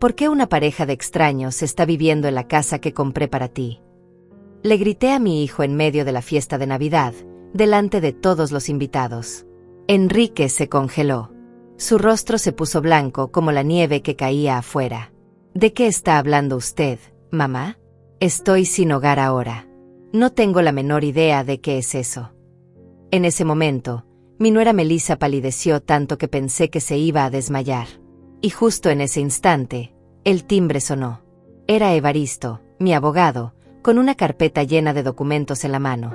¿Por qué una pareja de extraños está viviendo en la casa que compré para ti? Le grité a mi hijo en medio de la fiesta de Navidad, delante de todos los invitados. Enrique se congeló. Su rostro se puso blanco como la nieve que caía afuera. ¿De qué está hablando usted, mamá? Estoy sin hogar ahora. No tengo la menor idea de qué es eso. En ese momento, mi nuera Melissa palideció tanto que pensé que se iba a desmayar. Y justo en ese instante, el timbre sonó. Era Evaristo, mi abogado, con una carpeta llena de documentos en la mano.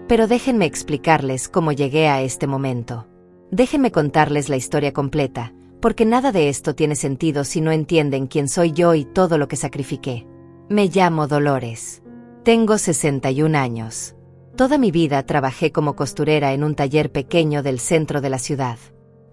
Pero déjenme explicarles cómo llegué a este momento. Déjenme contarles la historia completa, porque nada de esto tiene sentido si no entienden quién soy yo y todo lo que sacrifiqué. Me llamo Dolores. Tengo 61 años. Toda mi vida trabajé como costurera en un taller pequeño del centro de la ciudad.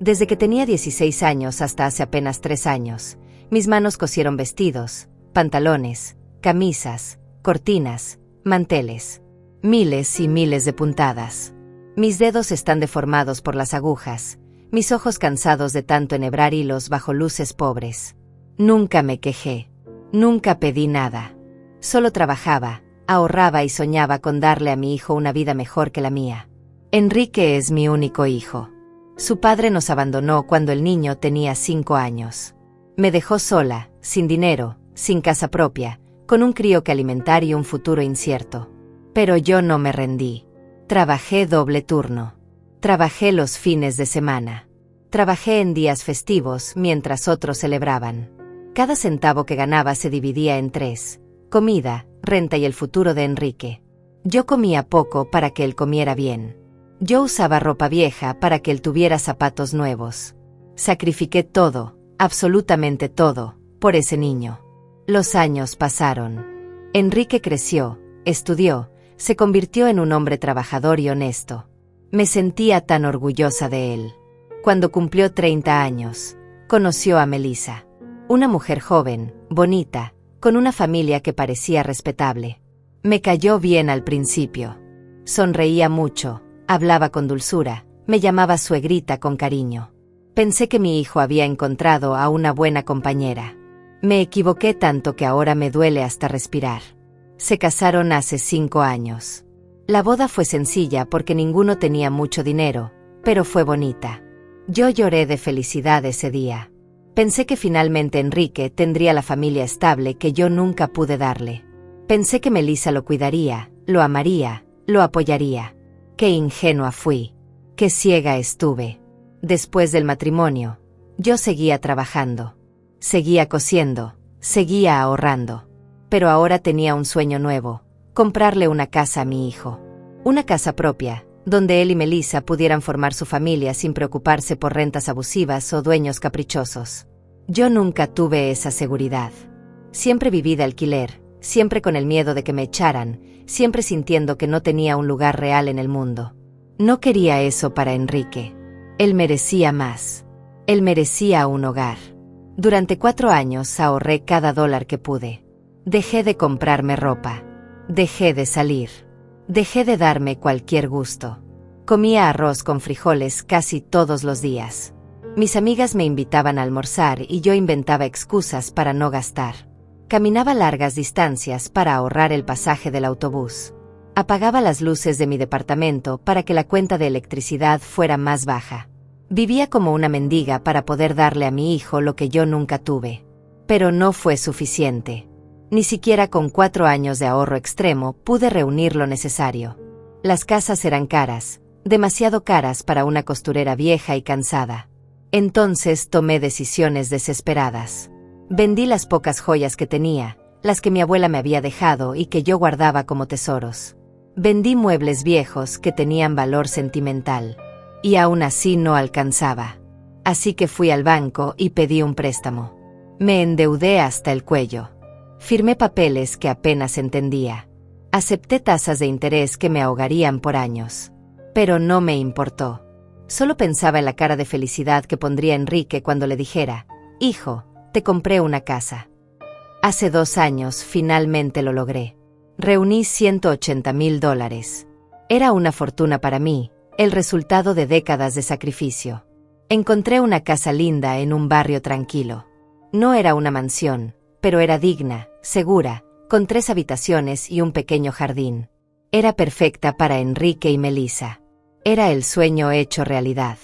Desde que tenía 16 años hasta hace apenas 3 años, mis manos cosieron vestidos, pantalones, camisas, cortinas, manteles. Miles y miles de puntadas. Mis dedos están deformados por las agujas, mis ojos cansados de tanto enhebrar hilos bajo luces pobres. Nunca me quejé. Nunca pedí nada. Solo trabajaba, ahorraba y soñaba con darle a mi hijo una vida mejor que la mía. Enrique es mi único hijo. Su padre nos abandonó cuando el niño tenía 5 años. Me dejó sola, sin dinero, sin casa propia, con un crío que alimentar y un futuro incierto. Pero yo no me rendí. Trabajé doble turno. Trabajé los fines de semana. Trabajé en días festivos mientras otros celebraban. Cada centavo que ganaba se dividía en 3: comida, renta y el futuro de Enrique. Yo comía poco para que él comiera bien. Yo usaba ropa vieja para que él tuviera zapatos nuevos. Sacrifiqué todo, absolutamente todo, por ese niño. Los años pasaron. Enrique creció, estudió, se convirtió en un hombre trabajador y honesto. Me sentía tan orgullosa de él. Cuando cumplió 30 años, conoció a Melissa. Una mujer joven, bonita, con una familia que parecía respetable. Me cayó bien al principio. Sonreía mucho, hablaba con dulzura, me llamaba suegrita con cariño. Pensé que mi hijo había encontrado a una buena compañera. Me equivoqué tanto que ahora me duele hasta respirar. Se casaron hace 5 años. La boda fue sencilla porque ninguno tenía mucho dinero, pero fue bonita. Yo lloré de felicidad ese día. Pensé que finalmente Enrique tendría la familia estable que yo nunca pude darle. Pensé que Melissa lo cuidaría, lo amaría, lo apoyaría. Qué ingenua fui. Qué ciega estuve. Después del matrimonio, yo seguía trabajando. Seguía cosiendo, seguía ahorrando. Pero ahora tenía un sueño nuevo: comprarle una casa a mi hijo. Una casa propia, donde él y Melissa pudieran formar su familia sin preocuparse por rentas abusivas o dueños caprichosos. Yo nunca tuve esa seguridad. Siempre viví de alquiler, siempre con el miedo de que me echaran, siempre sintiendo que no tenía un lugar real en el mundo. No quería eso para Enrique. Él merecía más. Él merecía un hogar. Durante 4 años ahorré cada dólar que pude. Dejé de comprarme ropa. Dejé de salir. Dejé de darme cualquier gusto. Comía arroz con frijoles casi todos los días. Mis amigas me invitaban a almorzar y yo inventaba excusas para no gastar. Caminaba largas distancias para ahorrar el pasaje del autobús. Apagaba las luces de mi departamento para que la cuenta de electricidad fuera más baja. Vivía como una mendiga para poder darle a mi hijo lo que yo nunca tuve. Pero no fue suficiente. Ni siquiera con 4 años de ahorro extremo pude reunir lo necesario. Las casas eran caras, demasiado caras para una costurera vieja y cansada. Entonces tomé decisiones desesperadas. Vendí las pocas joyas que tenía, las que mi abuela me había dejado y que yo guardaba como tesoros. Vendí muebles viejos que tenían valor sentimental. Y aún así no alcanzaba. Así que fui al banco y pedí un préstamo. Me endeudé hasta el cuello. Firmé papeles que apenas entendía. Acepté tasas de interés que me ahogarían por años. Pero no me importó. Solo pensaba en la cara de felicidad que pondría Enrique cuando le dijera: hijo, te compré una casa. Hace 2 años finalmente lo logré. Reuní $180,000. Era una fortuna para mí, el resultado de décadas de sacrificio. Encontré una casa linda en un barrio tranquilo. No era una mansión, pero era digna, segura, con 3 habitaciones y un pequeño jardín. Era perfecta para Enrique y Melissa. Era el sueño hecho realidad.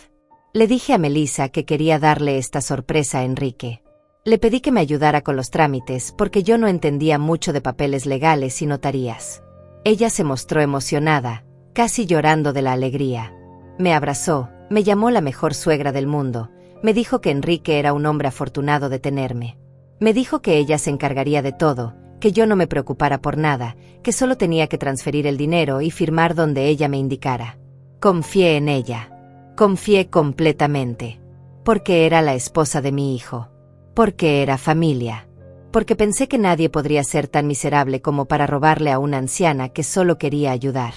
Le dije a Melissa que quería darle esta sorpresa a Enrique. Le pedí que me ayudara con los trámites porque yo no entendía mucho de papeles legales y notarías. Ella se mostró emocionada, casi llorando de la alegría. Me abrazó, me llamó la mejor suegra del mundo, me dijo que Enrique era un hombre afortunado de tenerme. Me dijo que ella se encargaría de todo, que yo no me preocupara por nada, que solo tenía que transferir el dinero y firmar donde ella me indicara. Confié en ella. Confié completamente. Porque era la esposa de mi hijo. Porque era familia. Porque pensé que nadie podría ser tan miserable como para robarle a una anciana que solo quería ayudar.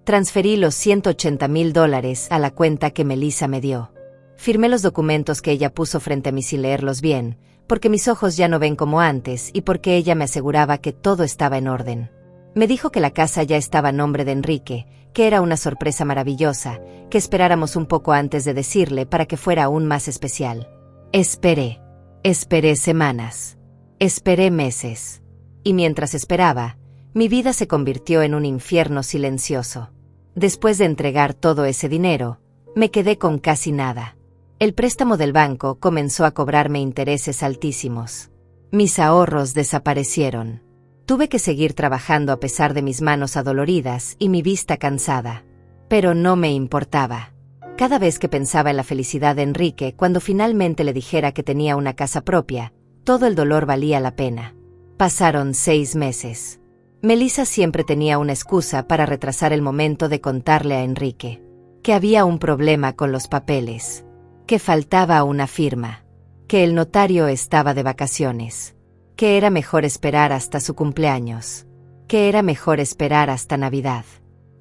Transferí los $180,000 a la cuenta que Melissa me dio. Firmé los documentos que ella puso frente a mí sin leerlos bien, porque mis ojos ya no ven como antes y porque ella me aseguraba que todo estaba en orden. Me dijo que la casa ya estaba a nombre de Enrique, que era una sorpresa maravillosa, que esperáramos un poco antes de decirle para que fuera aún más especial. Esperé. Esperé semanas. Esperé meses. Y mientras esperaba, mi vida se convirtió en un infierno silencioso. Después de entregar todo ese dinero, me quedé con casi nada. El préstamo del banco comenzó a cobrarme intereses altísimos. Mis ahorros desaparecieron. Tuve que seguir trabajando a pesar de mis manos adoloridas y mi vista cansada. Pero no me importaba. Cada vez que pensaba en la felicidad de Enrique cuando finalmente le dijera que tenía una casa propia, todo el dolor valía la pena. Pasaron 6 meses. Melissa siempre tenía una excusa para retrasar el momento de contarle a Enrique. Que había un problema con los papeles. Que faltaba una firma. Que el notario estaba de vacaciones. Que era mejor esperar hasta su cumpleaños. Que era mejor esperar hasta Navidad.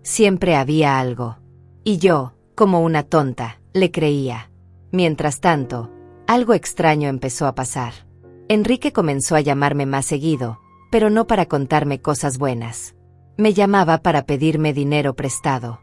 Siempre había algo. Y yo, como una tonta, le creía. Mientras tanto, algo extraño empezó a pasar. Enrique comenzó a llamarme más seguido, pero no para contarme cosas buenas. Me llamaba para pedirme dinero prestado.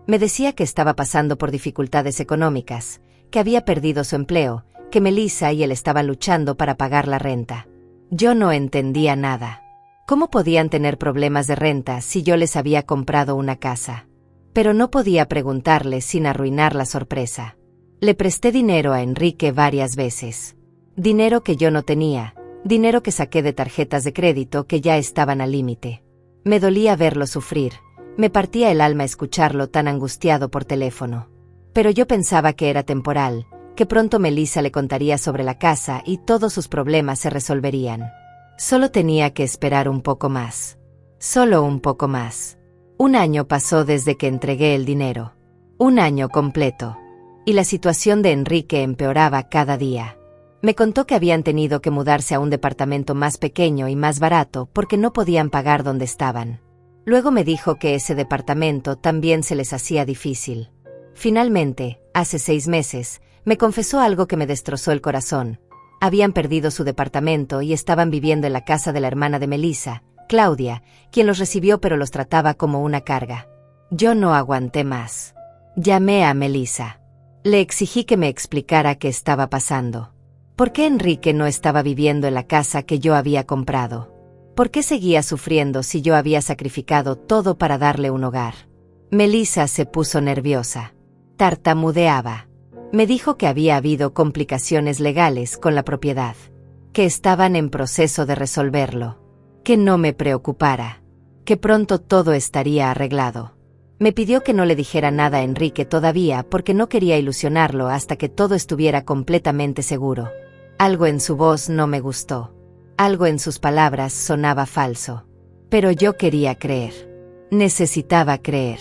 Me decía que estaba pasando por dificultades económicas, que había perdido su empleo, que Melissa y él estaban luchando para pagar la renta. Yo no entendía nada. ¿Cómo podían tener problemas de renta si yo les había comprado una casa? Pero no podía preguntarle sin arruinar la sorpresa. Le presté dinero a Enrique varias veces. Dinero que yo no tenía, dinero que saqué de tarjetas de crédito que ya estaban al límite. Me dolía verlo sufrir, me partía el alma escucharlo tan angustiado por teléfono. Pero yo pensaba que era temporal, que pronto Melissa le contaría sobre la casa y todos sus problemas se resolverían. Solo tenía que esperar un poco más. Solo un poco más. 1 año pasó desde que entregué el dinero. 1 año completo. Y la situación de Enrique empeoraba cada día. Me contó que habían tenido que mudarse a un departamento más pequeño y más barato porque no podían pagar donde estaban. Luego me dijo que ese departamento también se les hacía difícil. Finalmente, hace 6 meses, me confesó algo que me destrozó el corazón. Habían perdido su departamento y estaban viviendo en la casa de la hermana de Melissa, Claudia, quien los recibió pero los trataba como una carga. Yo no aguanté más. Llamé a Melissa. Le exigí que me explicara qué estaba pasando. ¿Por qué Enrique no estaba viviendo en la casa que yo había comprado? ¿Por qué seguía sufriendo si yo había sacrificado todo para darle un hogar? Melissa se puso nerviosa. Tartamudeaba. Me dijo que había habido complicaciones legales con la propiedad, que estaban en proceso de resolverlo, que no me preocupara, que pronto todo estaría arreglado. Me pidió que no le dijera nada a Enrique todavía porque no quería ilusionarlo hasta que todo estuviera completamente seguro. Algo en su voz no me gustó. Algo en sus palabras sonaba falso. Pero yo quería creer. Necesitaba creer.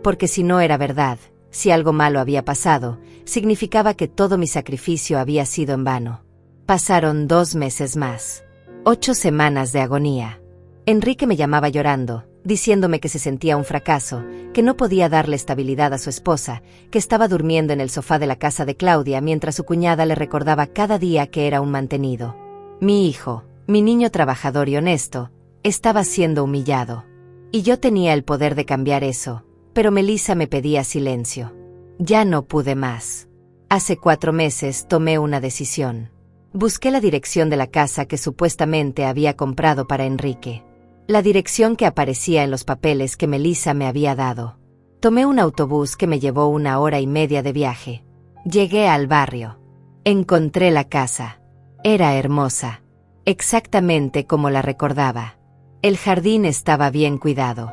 Porque si no era verdad, si algo malo había pasado, significaba que todo mi sacrificio había sido en vano. Pasaron 2 meses más. 8 semanas de agonía. Enrique me llamaba llorando, diciéndome que se sentía un fracaso, que no podía darle estabilidad a su esposa, que estaba durmiendo en el sofá de la casa de Claudia mientras su cuñada le recordaba cada día que era un mantenido. Mi hijo, mi niño trabajador y honesto, estaba siendo humillado. Y yo tenía el poder de cambiar eso, pero Melissa me pedía silencio. Ya no pude más. Hace 4 meses tomé una decisión. Busqué la dirección de la casa que supuestamente había comprado para Enrique. La dirección que aparecía en los papeles que Melissa me había dado. Tomé un autobús que me llevó 1 hora y media de viaje. Llegué al barrio. Encontré la casa. Era hermosa. Exactamente como la recordaba. El jardín estaba bien cuidado.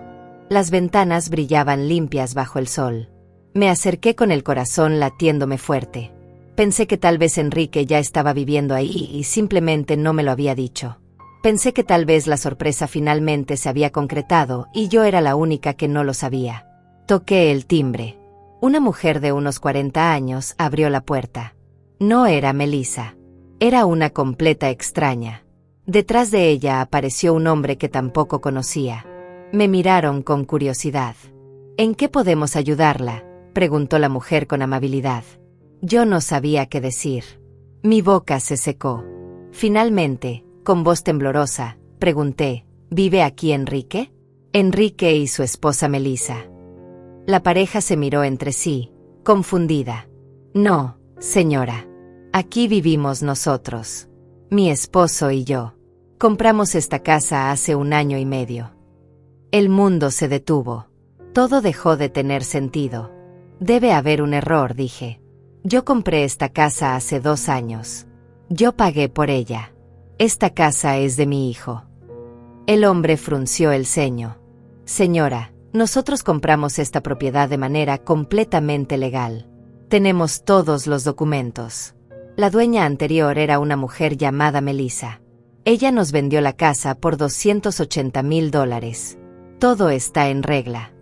Las ventanas brillaban limpias bajo el sol. Me acerqué con el corazón latiéndome fuerte. Pensé que tal vez Enrique ya estaba viviendo ahí y simplemente no me lo había dicho. Pensé que tal vez la sorpresa finalmente se había concretado y yo era la única que no lo sabía. Toqué el timbre. Una mujer de unos 40 años abrió la puerta. No era Melissa. Era una completa extraña. Detrás de ella apareció un hombre que tampoco conocía. Me miraron con curiosidad. ¿En qué podemos ayudarla?, preguntó la mujer con amabilidad. Yo no sabía qué decir. Mi boca se secó. Finalmente, con voz temblorosa, pregunté, ¿vive aquí Enrique? Enrique y su esposa Melissa. La pareja se miró entre sí, confundida. No, señora. Aquí vivimos nosotros. Mi esposo y yo. Compramos esta casa hace 1 año y medio. El mundo se detuvo. Todo dejó de tener sentido. Debe haber un error, dije. Yo compré esta casa hace 2 años. Yo pagué por ella. Esta casa es de mi hijo. El hombre frunció el ceño. Señora, nosotros compramos esta propiedad de manera completamente legal. Tenemos todos los documentos. La dueña anterior era una mujer llamada Melissa. Ella nos vendió la casa por $280,000. Todo está en regla.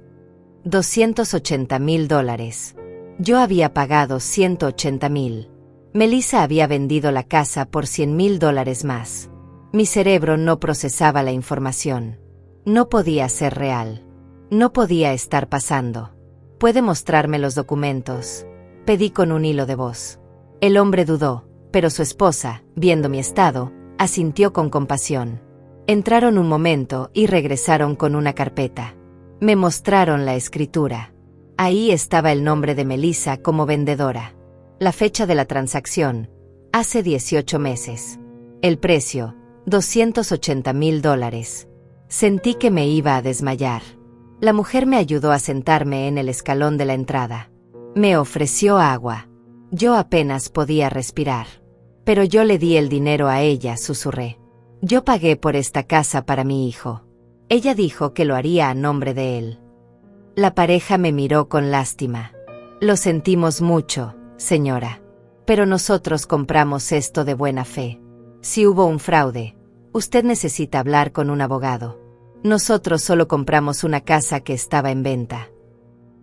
$280,000. Yo había pagado $180,000. Melissa había vendido la casa por $100,000 más. Mi cerebro no procesaba la información. No podía ser real. No podía estar pasando. ¿Puede mostrarme los documentos?, pedí con un hilo de voz. El hombre dudó, pero su esposa, viendo mi estado, asintió con compasión. Entraron un momento y regresaron con una carpeta. Me mostraron la escritura. Ahí estaba el nombre de Melissa como vendedora. La fecha de la transacción, hace 18 meses. El precio, $280,000. Sentí que me iba a desmayar. La mujer me ayudó a sentarme en el escalón de la entrada. Me ofreció agua. Yo apenas podía respirar. Pero yo le di el dinero a ella, susurré. Yo pagué por esta casa para mi hijo. Ella dijo que lo haría a nombre de él. La pareja me miró con lástima. Lo sentimos mucho, señora. Pero nosotros compramos esto de buena fe. Si hubo un fraude, usted necesita hablar con un abogado. Nosotros solo compramos una casa que estaba en venta.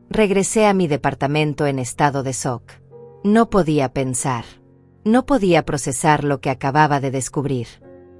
Regresé a mi departamento en estado de shock. No podía pensar. No podía procesar lo que acababa de descubrir.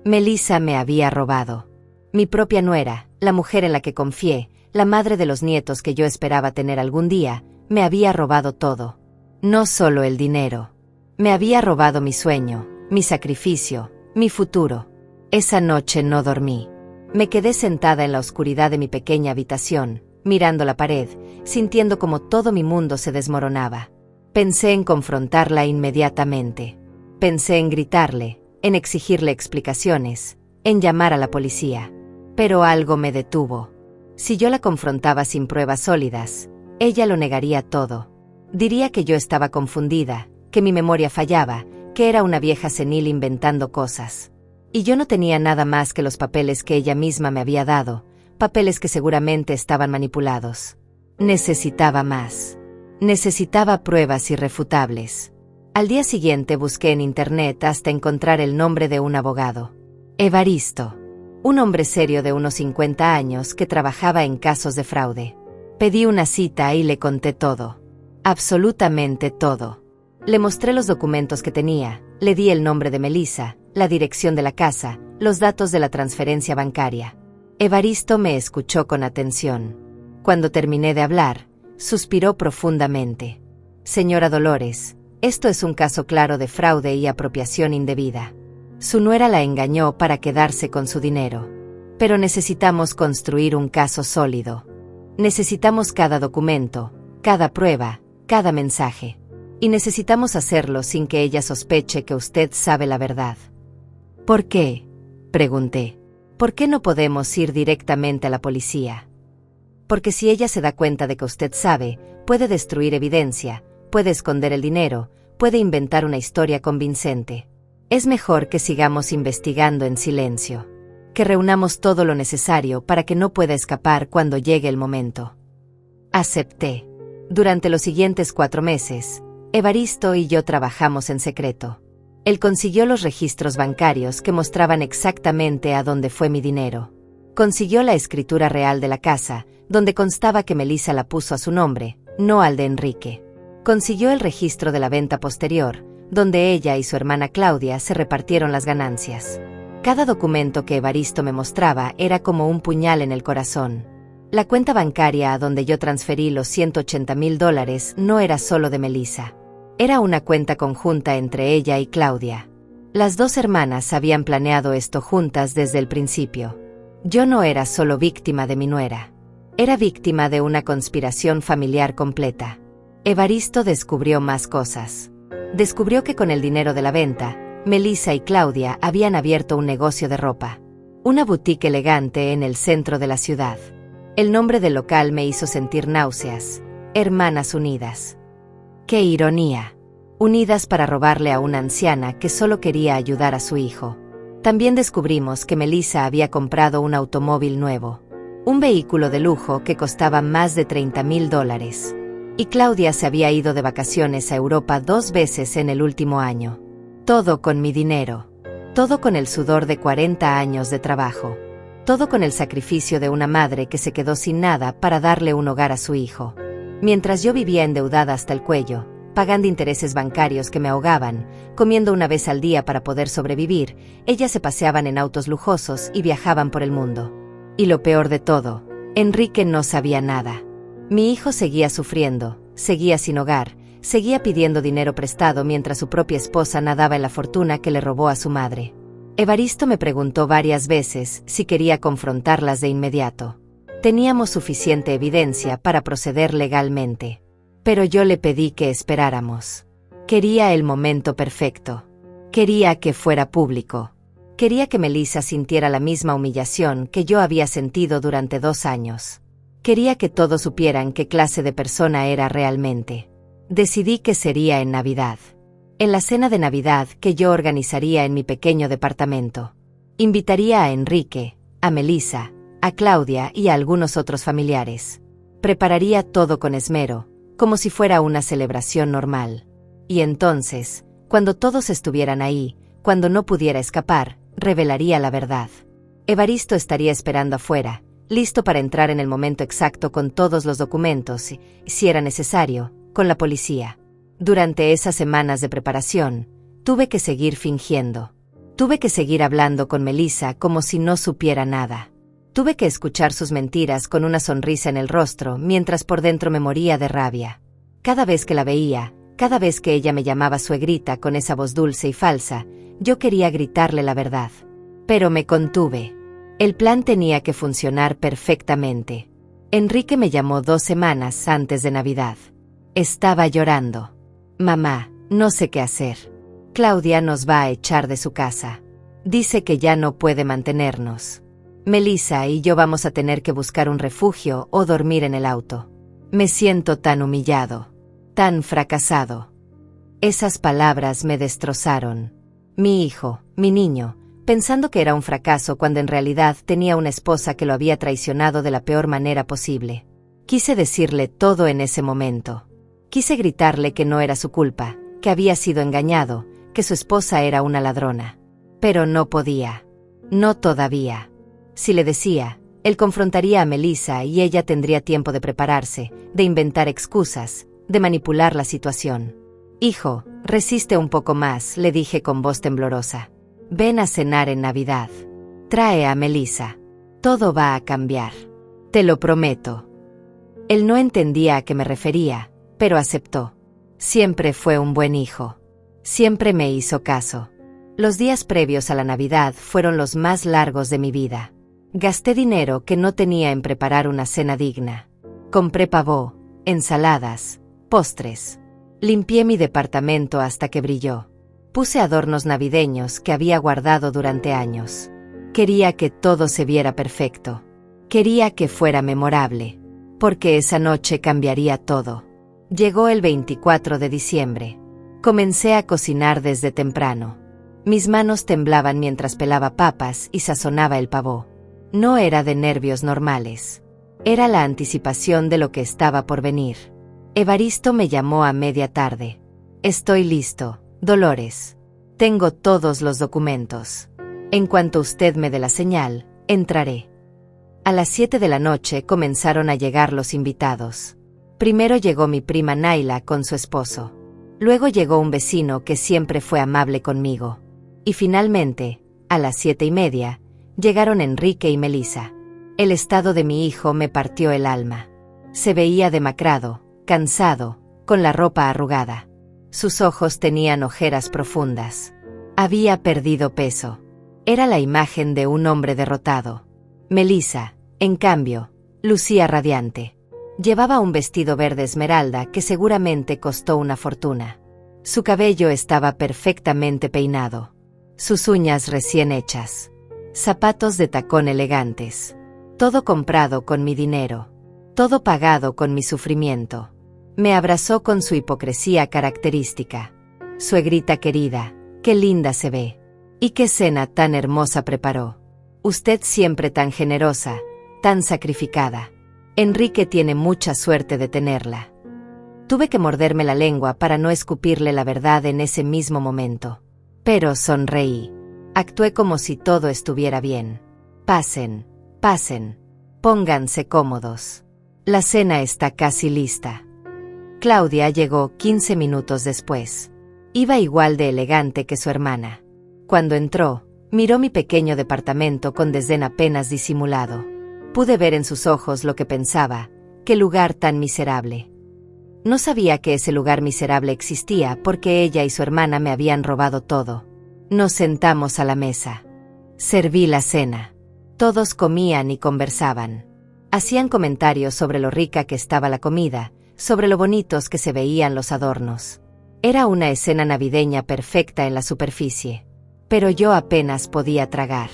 Melissa me había robado. Mi propia nuera, la mujer en la que confié, la madre de los nietos que yo esperaba tener algún día, me había robado todo. No solo el dinero. Me había robado mi sueño, mi sacrificio, mi futuro. Esa noche no dormí. Me quedé sentada en la oscuridad de mi pequeña habitación, mirando la pared, sintiendo como todo mi mundo se desmoronaba. Pensé en confrontarla inmediatamente. Pensé en gritarle, en exigirle explicaciones, en llamar a la policía. Pero algo me detuvo. Si yo la confrontaba sin pruebas sólidas, ella lo negaría todo. Diría que yo estaba confundida, que mi memoria fallaba, que era una vieja senil inventando cosas. Y yo no tenía nada más que los papeles que ella misma me había dado, papeles que seguramente estaban manipulados. Necesitaba más. Necesitaba pruebas irrefutables. Al día siguiente busqué en internet hasta encontrar el nombre de un abogado. Evaristo. Un hombre serio de unos 50 años que trabajaba en casos de fraude. Pedí una cita y le conté todo. Absolutamente todo. Le mostré los documentos que tenía, le di el nombre de Melissa, la dirección de la casa, los datos de la transferencia bancaria. Evaristo me escuchó con atención. Cuando terminé de hablar, suspiró profundamente. Señora Dolores, esto es un caso claro de fraude y apropiación indebida. Su nuera la engañó para quedarse con su dinero. Pero necesitamos construir un caso sólido. Necesitamos cada documento, cada prueba, cada mensaje. Y necesitamos hacerlo sin que ella sospeche que usted sabe la verdad. ¿Por qué?, pregunté. ¿Por qué no podemos ir directamente a la policía? Porque si ella se da cuenta de que usted sabe, puede destruir evidencia, puede esconder el dinero, puede inventar una historia convincente. Es mejor que sigamos investigando en silencio. Que reunamos todo lo necesario para que no pueda escapar cuando llegue el momento. Acepté. Durante los siguientes 4 meses, Evaristo y yo trabajamos en secreto. Él consiguió los registros bancarios que mostraban exactamente a dónde fue mi dinero. Consiguió la escritura real de la casa, donde constaba que Melissa la puso a su nombre, no al de Enrique. Consiguió el registro de la venta posterior, donde ella y su hermana Claudia se repartieron las ganancias. Cada documento que Evaristo me mostraba era como un puñal en el corazón. La cuenta bancaria a donde yo transferí los $180,000 no era solo de Melissa. Era una cuenta conjunta entre ella y Claudia. Las 2 hermanas habían planeado esto juntas desde el principio. Yo no era solo víctima de mi nuera. Era víctima de una conspiración familiar completa. Evaristo descubrió más cosas. Descubrió que con el dinero de la venta, Melissa y Claudia habían abierto un negocio de ropa. Una boutique elegante en el centro de la ciudad. El nombre del local me hizo sentir náuseas. Hermanas Unidas. ¡Qué ironía! Unidas para robarle a una anciana que solo quería ayudar a su hijo. También descubrimos que Melissa había comprado un automóvil nuevo. Un vehículo de lujo que costaba más de $30,000. Y Claudia se había ido de vacaciones a Europa 2 veces en el último año. Todo con mi dinero. Todo con el sudor de 40 años de trabajo. Todo con el sacrificio de una madre que se quedó sin nada para darle un hogar a su hijo. Mientras yo vivía endeudada hasta el cuello, pagando intereses bancarios que me ahogaban, comiendo una vez al día para poder sobrevivir, ellas se paseaban en autos lujosos y viajaban por el mundo. Y lo peor de todo, Enrique no sabía nada. Mi hijo seguía sufriendo, seguía sin hogar, seguía pidiendo dinero prestado mientras su propia esposa nadaba en la fortuna que le robó a su madre. Evaristo me preguntó varias veces si quería confrontarlas de inmediato. Teníamos suficiente evidencia para proceder legalmente. Pero yo le pedí que esperáramos. Quería el momento perfecto. Quería que fuera público. Quería que Melissa sintiera la misma humillación que yo había sentido durante 2 años. Quería que todos supieran qué clase de persona era realmente. Decidí que sería en Navidad. En la cena de Navidad que yo organizaría en mi pequeño departamento. Invitaría a Enrique, a Melissa, a Claudia y a algunos otros familiares. Prepararía todo con esmero, como si fuera una celebración normal. Y entonces, cuando todos estuvieran ahí, cuando no pudiera escapar, revelaría la verdad. Evaristo estaría esperando afuera, listo para entrar en el momento exacto con todos los documentos y, si era necesario, con la policía. Durante esas semanas de preparación, tuve que seguir fingiendo. Tuve que seguir hablando con Melissa como si no supiera nada. Tuve que escuchar sus mentiras con una sonrisa en el rostro mientras por dentro me moría de rabia. Cada vez que la veía, cada vez que ella me llamaba suegrita con esa voz dulce y falsa, yo quería gritarle la verdad. Pero me contuve. El plan tenía que funcionar perfectamente. Enrique me llamó 2 semanas antes de Navidad. Estaba llorando. Mamá, no sé qué hacer. Claudia nos va a echar de su casa. Dice que ya no puede mantenernos. Melissa y yo vamos a tener que buscar un refugio o dormir en el auto. Me siento tan humillado, tan fracasado. Esas palabras me destrozaron. Mi hijo, mi niño, pensando que era un fracaso cuando en realidad tenía una esposa que lo había traicionado de la peor manera posible. Quise decirle todo en ese momento. Quise gritarle que no era su culpa, que había sido engañado, que su esposa era una ladrona. Pero no podía. No todavía. Si le decía, él confrontaría a Melissa y ella tendría tiempo de prepararse, de inventar excusas, de manipular la situación. Hijo, resiste un poco más, le dije con voz temblorosa. Ven a cenar en Navidad. Trae a Melissa. Todo va a cambiar. Te lo prometo. Él no entendía a qué me refería, pero aceptó. Siempre fue un buen hijo. Siempre me hizo caso. Los días previos a la Navidad fueron los más largos de mi vida. Gasté dinero que no tenía en preparar una cena digna. Compré pavó, ensaladas, postres. Limpié mi departamento hasta que brilló. Puse adornos navideños que había guardado durante años. Quería que todo se viera perfecto. Quería que fuera memorable, porque esa noche cambiaría todo. Llegó el 24 de diciembre. Comencé a cocinar desde temprano. Mis manos temblaban mientras pelaba papas y sazonaba el pavó. No era de nervios normales. Era la anticipación de lo que estaba por venir. Evaristo me llamó a media tarde. Estoy listo, Dolores. Tengo todos los documentos. En cuanto usted me dé la señal, entraré. A las 7 de la noche comenzaron a llegar los invitados. Primero llegó mi prima Naila con su esposo. Luego llegó un vecino que siempre fue amable conmigo. Y finalmente, a las 7:30, llegaron Enrique y Melissa. El estado de mi hijo me partió el alma. Se veía demacrado, cansado, con la ropa arrugada. Sus ojos tenían ojeras profundas. Había perdido peso. Era la imagen de un hombre derrotado. Melissa, en cambio, lucía radiante. Llevaba un vestido verde esmeralda que seguramente costó una fortuna. Su cabello estaba perfectamente peinado. Sus uñas recién hechas. Zapatos de tacón elegantes. Todo comprado con mi dinero. Todo pagado con mi sufrimiento. Me abrazó con su hipocresía característica. Suegrita querida, qué linda se ve. Y qué cena tan hermosa preparó. Usted siempre tan generosa, tan sacrificada. Enrique tiene mucha suerte de tenerla. Tuve que morderme la lengua para no escupirle la verdad en ese mismo momento. Pero sonreí. Actué como si todo estuviera bien. Pasen, pasen. Pónganse cómodos. La cena está casi lista. Claudia llegó 15 minutos después. Iba igual de elegante que su hermana. Cuando entró, miró mi pequeño departamento con desdén apenas disimulado. Pude ver en sus ojos lo que pensaba, qué lugar tan miserable. No sabía que ese lugar miserable existía porque ella y su hermana me habían robado todo. Nos sentamos a la mesa. Serví la cena. Todos comían y conversaban. Hacían comentarios sobre lo rica que estaba la comida, sobre lo bonitos que se veían los adornos. Era una escena navideña perfecta en la superficie. Pero yo apenas podía tragar.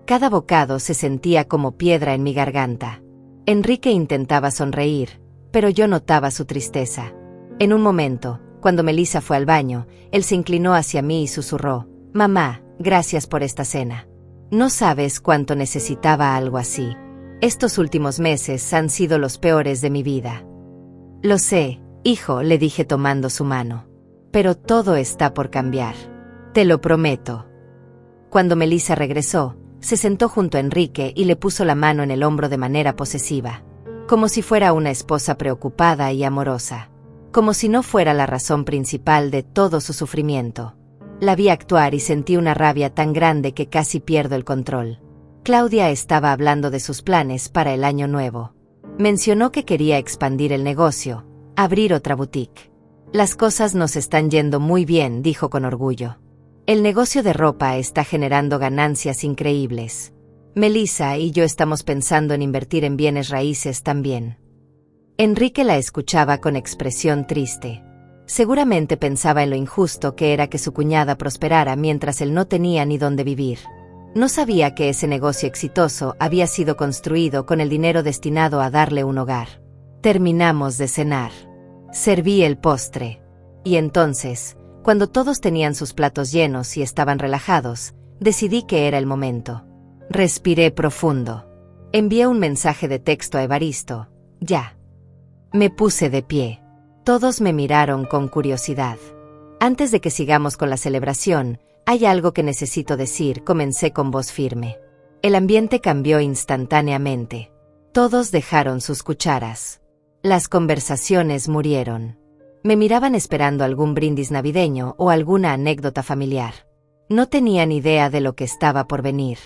Cada bocado se sentía como piedra en mi garganta. Enrique intentaba sonreír, pero yo notaba su tristeza. En un momento, cuando Melissa fue al baño, él se inclinó hacia mí y susurró: «Mamá, gracias por esta cena. No sabes cuánto necesitaba algo así. Estos últimos meses han sido los peores de mi vida». «Lo sé, hijo», le dije tomando su mano. «Pero todo está por cambiar. Te lo prometo». Cuando Melissa regresó, se sentó junto a Enrique y le puso la mano en el hombro de manera posesiva, como si fuera una esposa preocupada y amorosa, como si no fuera la razón principal de todo su sufrimiento. La vi actuar y sentí una rabia tan grande que casi pierdo el control. Claudia estaba hablando de sus planes para el año nuevo. Mencionó que quería expandir el negocio, abrir otra boutique. «Las cosas nos están yendo muy bien», dijo con orgullo. «El negocio de ropa está generando ganancias increíbles. Melissa y yo estamos pensando en invertir en bienes raíces también». Enrique la escuchaba con expresión triste. Seguramente pensaba en lo injusto que era que su cuñada prosperara mientras él no tenía ni dónde vivir. No sabía que ese negocio exitoso había sido construido con el dinero destinado a darle un hogar. Terminamos de cenar. Serví el postre. Y entonces, cuando todos tenían sus platos llenos y estaban relajados, decidí que era el momento. Respiré profundo. Envié un mensaje de texto a Evaristo. «Ya». Me puse de pie. Todos me miraron con curiosidad. «Antes de que sigamos con la celebración, hay algo que necesito decir», comencé con voz firme. El ambiente cambió instantáneamente. Todos dejaron sus cucharas. Las conversaciones murieron. Me miraban esperando algún brindis navideño o alguna anécdota familiar. No tenían idea de lo que estaba por venir.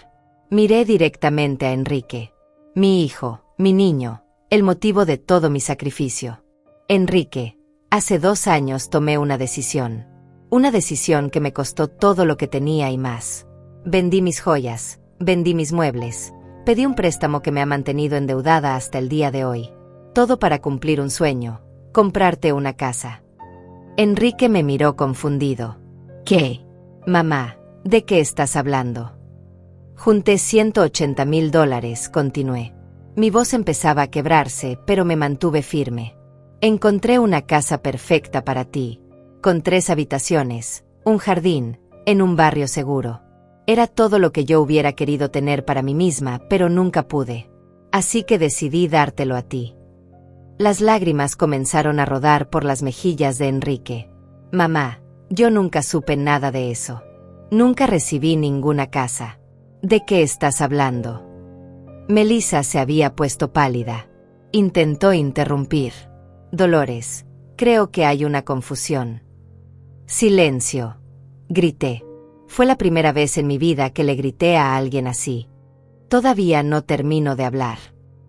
Miré directamente a Enrique. Mi hijo, mi niño, el motivo de todo mi sacrificio. «Enrique, hace 2 años tomé una decisión. Una decisión que me costó todo lo que tenía y más. Vendí mis joyas, vendí mis muebles, pedí un préstamo que me ha mantenido endeudada hasta el día de hoy. Todo para cumplir un sueño, comprarte una casa. Enrique me miró confundido. ¿Qué? Mamá, ¿de qué estás hablando? Junté $180,000, continué. Mi voz empezaba a quebrarse, pero me mantuve firme. Encontré una casa perfecta para ti, con 3 habitaciones, un jardín, en un barrio seguro. Era todo lo que yo hubiera querido tener para mí misma, pero nunca pude. Así que decidí dártelo a ti. Las lágrimas comenzaron a rodar por las mejillas de Enrique. Mamá, yo nunca supe nada de eso. Nunca recibí ninguna casa. ¿De qué estás hablando? Melissa se había puesto pálida. Intentó interrumpir. Dolores, creo que hay una confusión. Silencio, grité. Fue la primera vez en mi vida que le grité a alguien así. Todavía no termino de hablar.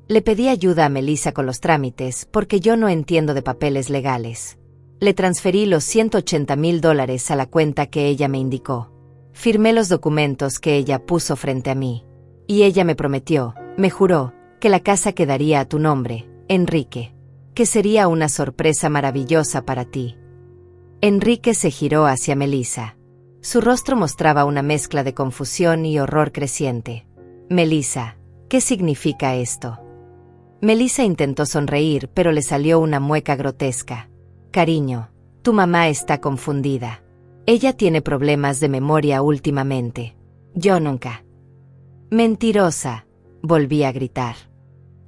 Le pedí ayuda a Melissa con los trámites porque yo no entiendo de papeles legales. Le transferí los $180,000 a la cuenta que ella me indicó. Firmé los documentos que ella puso frente a mí. Y ella me prometió, me juró, que la casa quedaría a tu nombre, Enrique. Que sería una sorpresa maravillosa para ti. Enrique se giró hacia Melissa. Su rostro mostraba una mezcla de confusión y horror creciente. Melissa, ¿qué significa esto? Melissa intentó sonreír, pero le salió una mueca grotesca. Cariño, tu mamá está confundida. Ella tiene problemas de memoria últimamente. Yo nunca. Mentirosa, volví a gritar.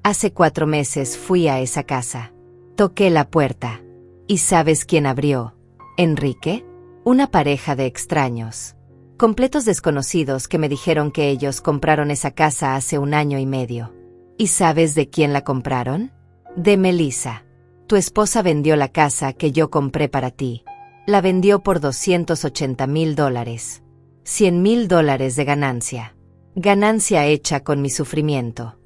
Hace 4 meses fui a esa casa. Toqué la puerta. ¿Y sabes quién abrió? ¿Enrique? Una pareja de extraños. Completos desconocidos que me dijeron que ellos compraron esa casa hace 1 año y medio. ¿Y sabes de quién la compraron? De Melissa. Tu esposa vendió la casa que yo compré para ti. La vendió por $280,000. $100,000 de ganancia. Ganancia hecha con mi sufrimiento.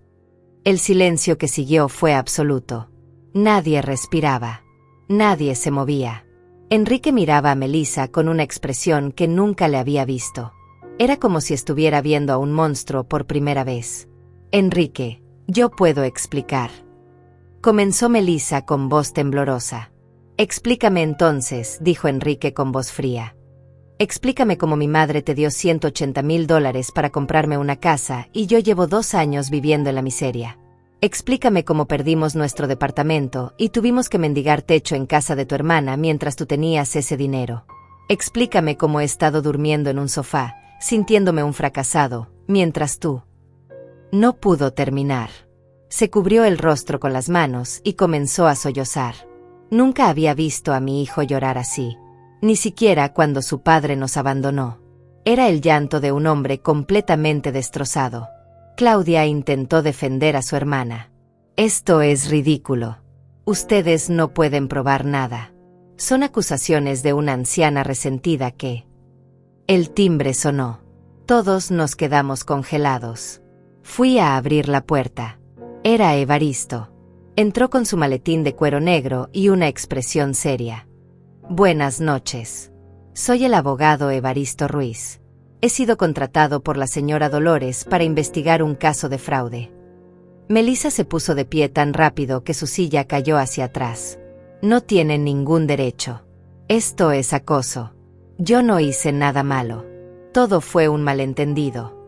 El silencio que siguió fue absoluto. Nadie respiraba. Nadie se movía. Enrique miraba a Melissa con una expresión que nunca le había visto. Era como si estuviera viendo a un monstruo por primera vez. Enrique, yo puedo explicar. Comenzó Melissa con voz temblorosa. Explícame entonces, dijo Enrique con voz fría. Explícame cómo mi madre te dio $180,000 para comprarme una casa y yo llevo 2 años viviendo en la miseria. Explícame cómo perdimos nuestro departamento y tuvimos que mendigar techo en casa de tu hermana mientras tú tenías ese dinero. Explícame cómo he estado durmiendo en un sofá, sintiéndome un fracasado, mientras tú. No pudo terminar. Se cubrió el rostro con las manos y comenzó a sollozar. Nunca había visto a mi hijo llorar así. Ni siquiera cuando su padre nos abandonó. Era el llanto de un hombre completamente destrozado. Claudia intentó defender a su hermana. Esto es ridículo. Ustedes no pueden probar nada. Son acusaciones de una anciana resentida que... El timbre sonó. Todos nos quedamos congelados. Fui a abrir la puerta. Era Evaristo. Entró con su maletín de cuero negro y una expresión seria. Buenas noches. Soy el abogado Evaristo Ruiz. He sido contratado por la señora Dolores para investigar un caso de fraude. Melissa se puso de pie tan rápido que su silla cayó hacia atrás. No tienen ningún derecho. Esto es acoso. Yo no hice nada malo. Todo fue un malentendido.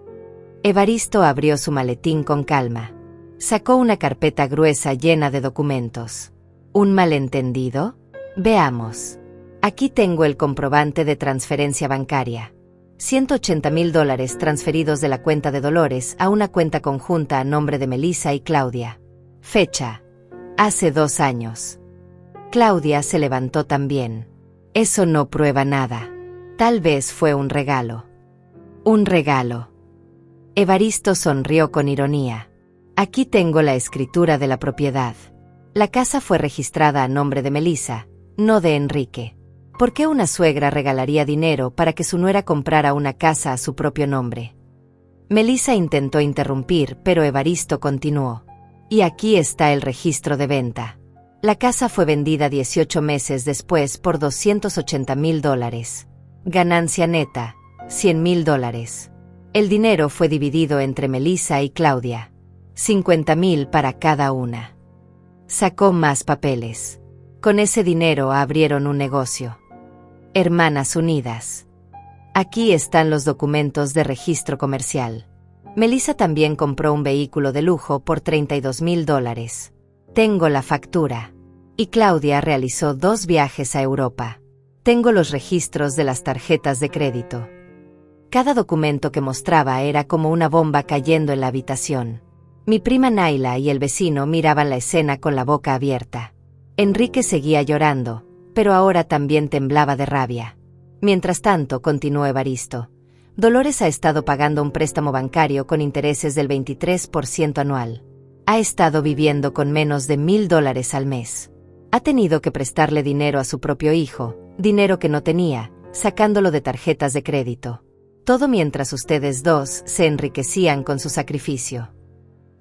Evaristo abrió su maletín con calma. Sacó una carpeta gruesa llena de documentos. ¿Un malentendido? Veamos. Aquí tengo el comprobante de transferencia bancaria. $180,000 transferidos de la cuenta de Dolores a una cuenta conjunta a nombre de Melissa y Claudia. Fecha: hace 2 años. Claudia se levantó también. Eso no prueba nada. Tal vez fue un regalo. Un regalo. Evaristo sonrió con ironía. Aquí tengo la escritura de la propiedad. La casa fue registrada a nombre de Melissa, no de Enrique. ¿Por qué una suegra regalaría dinero para que su nuera comprara una casa a su propio nombre? Melissa intentó interrumpir, pero Evaristo continuó. Y aquí está el registro de venta. La casa fue vendida 18 meses después por $280,000. Ganancia neta, $100,000. El dinero fue dividido entre Melissa y Claudia. $50,000 para cada una. Sacó más papeles. Con ese dinero abrieron un negocio. Hermanas Unidas. Aquí están los documentos de registro comercial. Melissa también compró un vehículo de lujo por $32,000. Tengo la factura. Y Claudia realizó 2 viajes a Europa. Tengo los registros de las tarjetas de crédito. Cada documento que mostraba era como una bomba cayendo en la habitación. Mi prima Naila y el vecino miraban la escena con la boca abierta. Enrique seguía llorando, pero ahora también temblaba de rabia. Mientras tanto, continuó Evaristo, Dolores ha estado pagando un préstamo bancario con intereses del 23% anual. Ha estado viviendo con menos de $1,000 al mes. Ha tenido que prestarle dinero a su propio hijo, dinero que no tenía, sacándolo de tarjetas de crédito. Todo mientras ustedes dos se enriquecían con su sacrificio.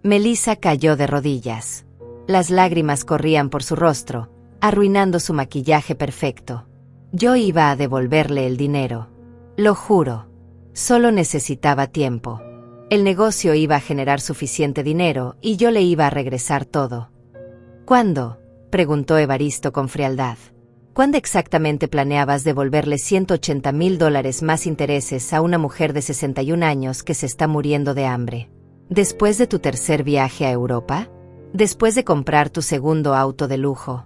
Melissa cayó de rodillas. Las lágrimas corrían por su rostro, arruinando su maquillaje perfecto. Yo iba a devolverle el dinero. Lo juro. Solo necesitaba tiempo. El negocio iba a generar suficiente dinero y yo le iba a regresar todo. ¿Cuándo?, preguntó Evaristo con frialdad. ¿Cuándo exactamente planeabas devolverle $180,000 más intereses a una mujer de 61 años que se está muriendo de hambre? ¿Después de tu tercer viaje a Europa? ¿Después de comprar tu segundo auto de lujo?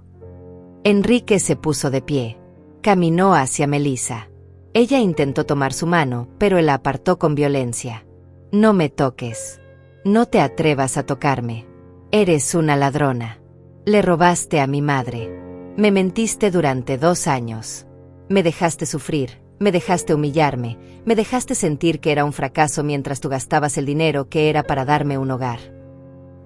Enrique se puso de pie. Caminó hacia Melissa. Ella intentó tomar su mano, pero él la apartó con violencia. No me toques. No te atrevas a tocarme. Eres una ladrona. Le robaste a mi madre. Me mentiste durante 2 años. Me dejaste sufrir, me dejaste humillarme, me dejaste sentir que era un fracaso mientras tú gastabas el dinero que era para darme un hogar.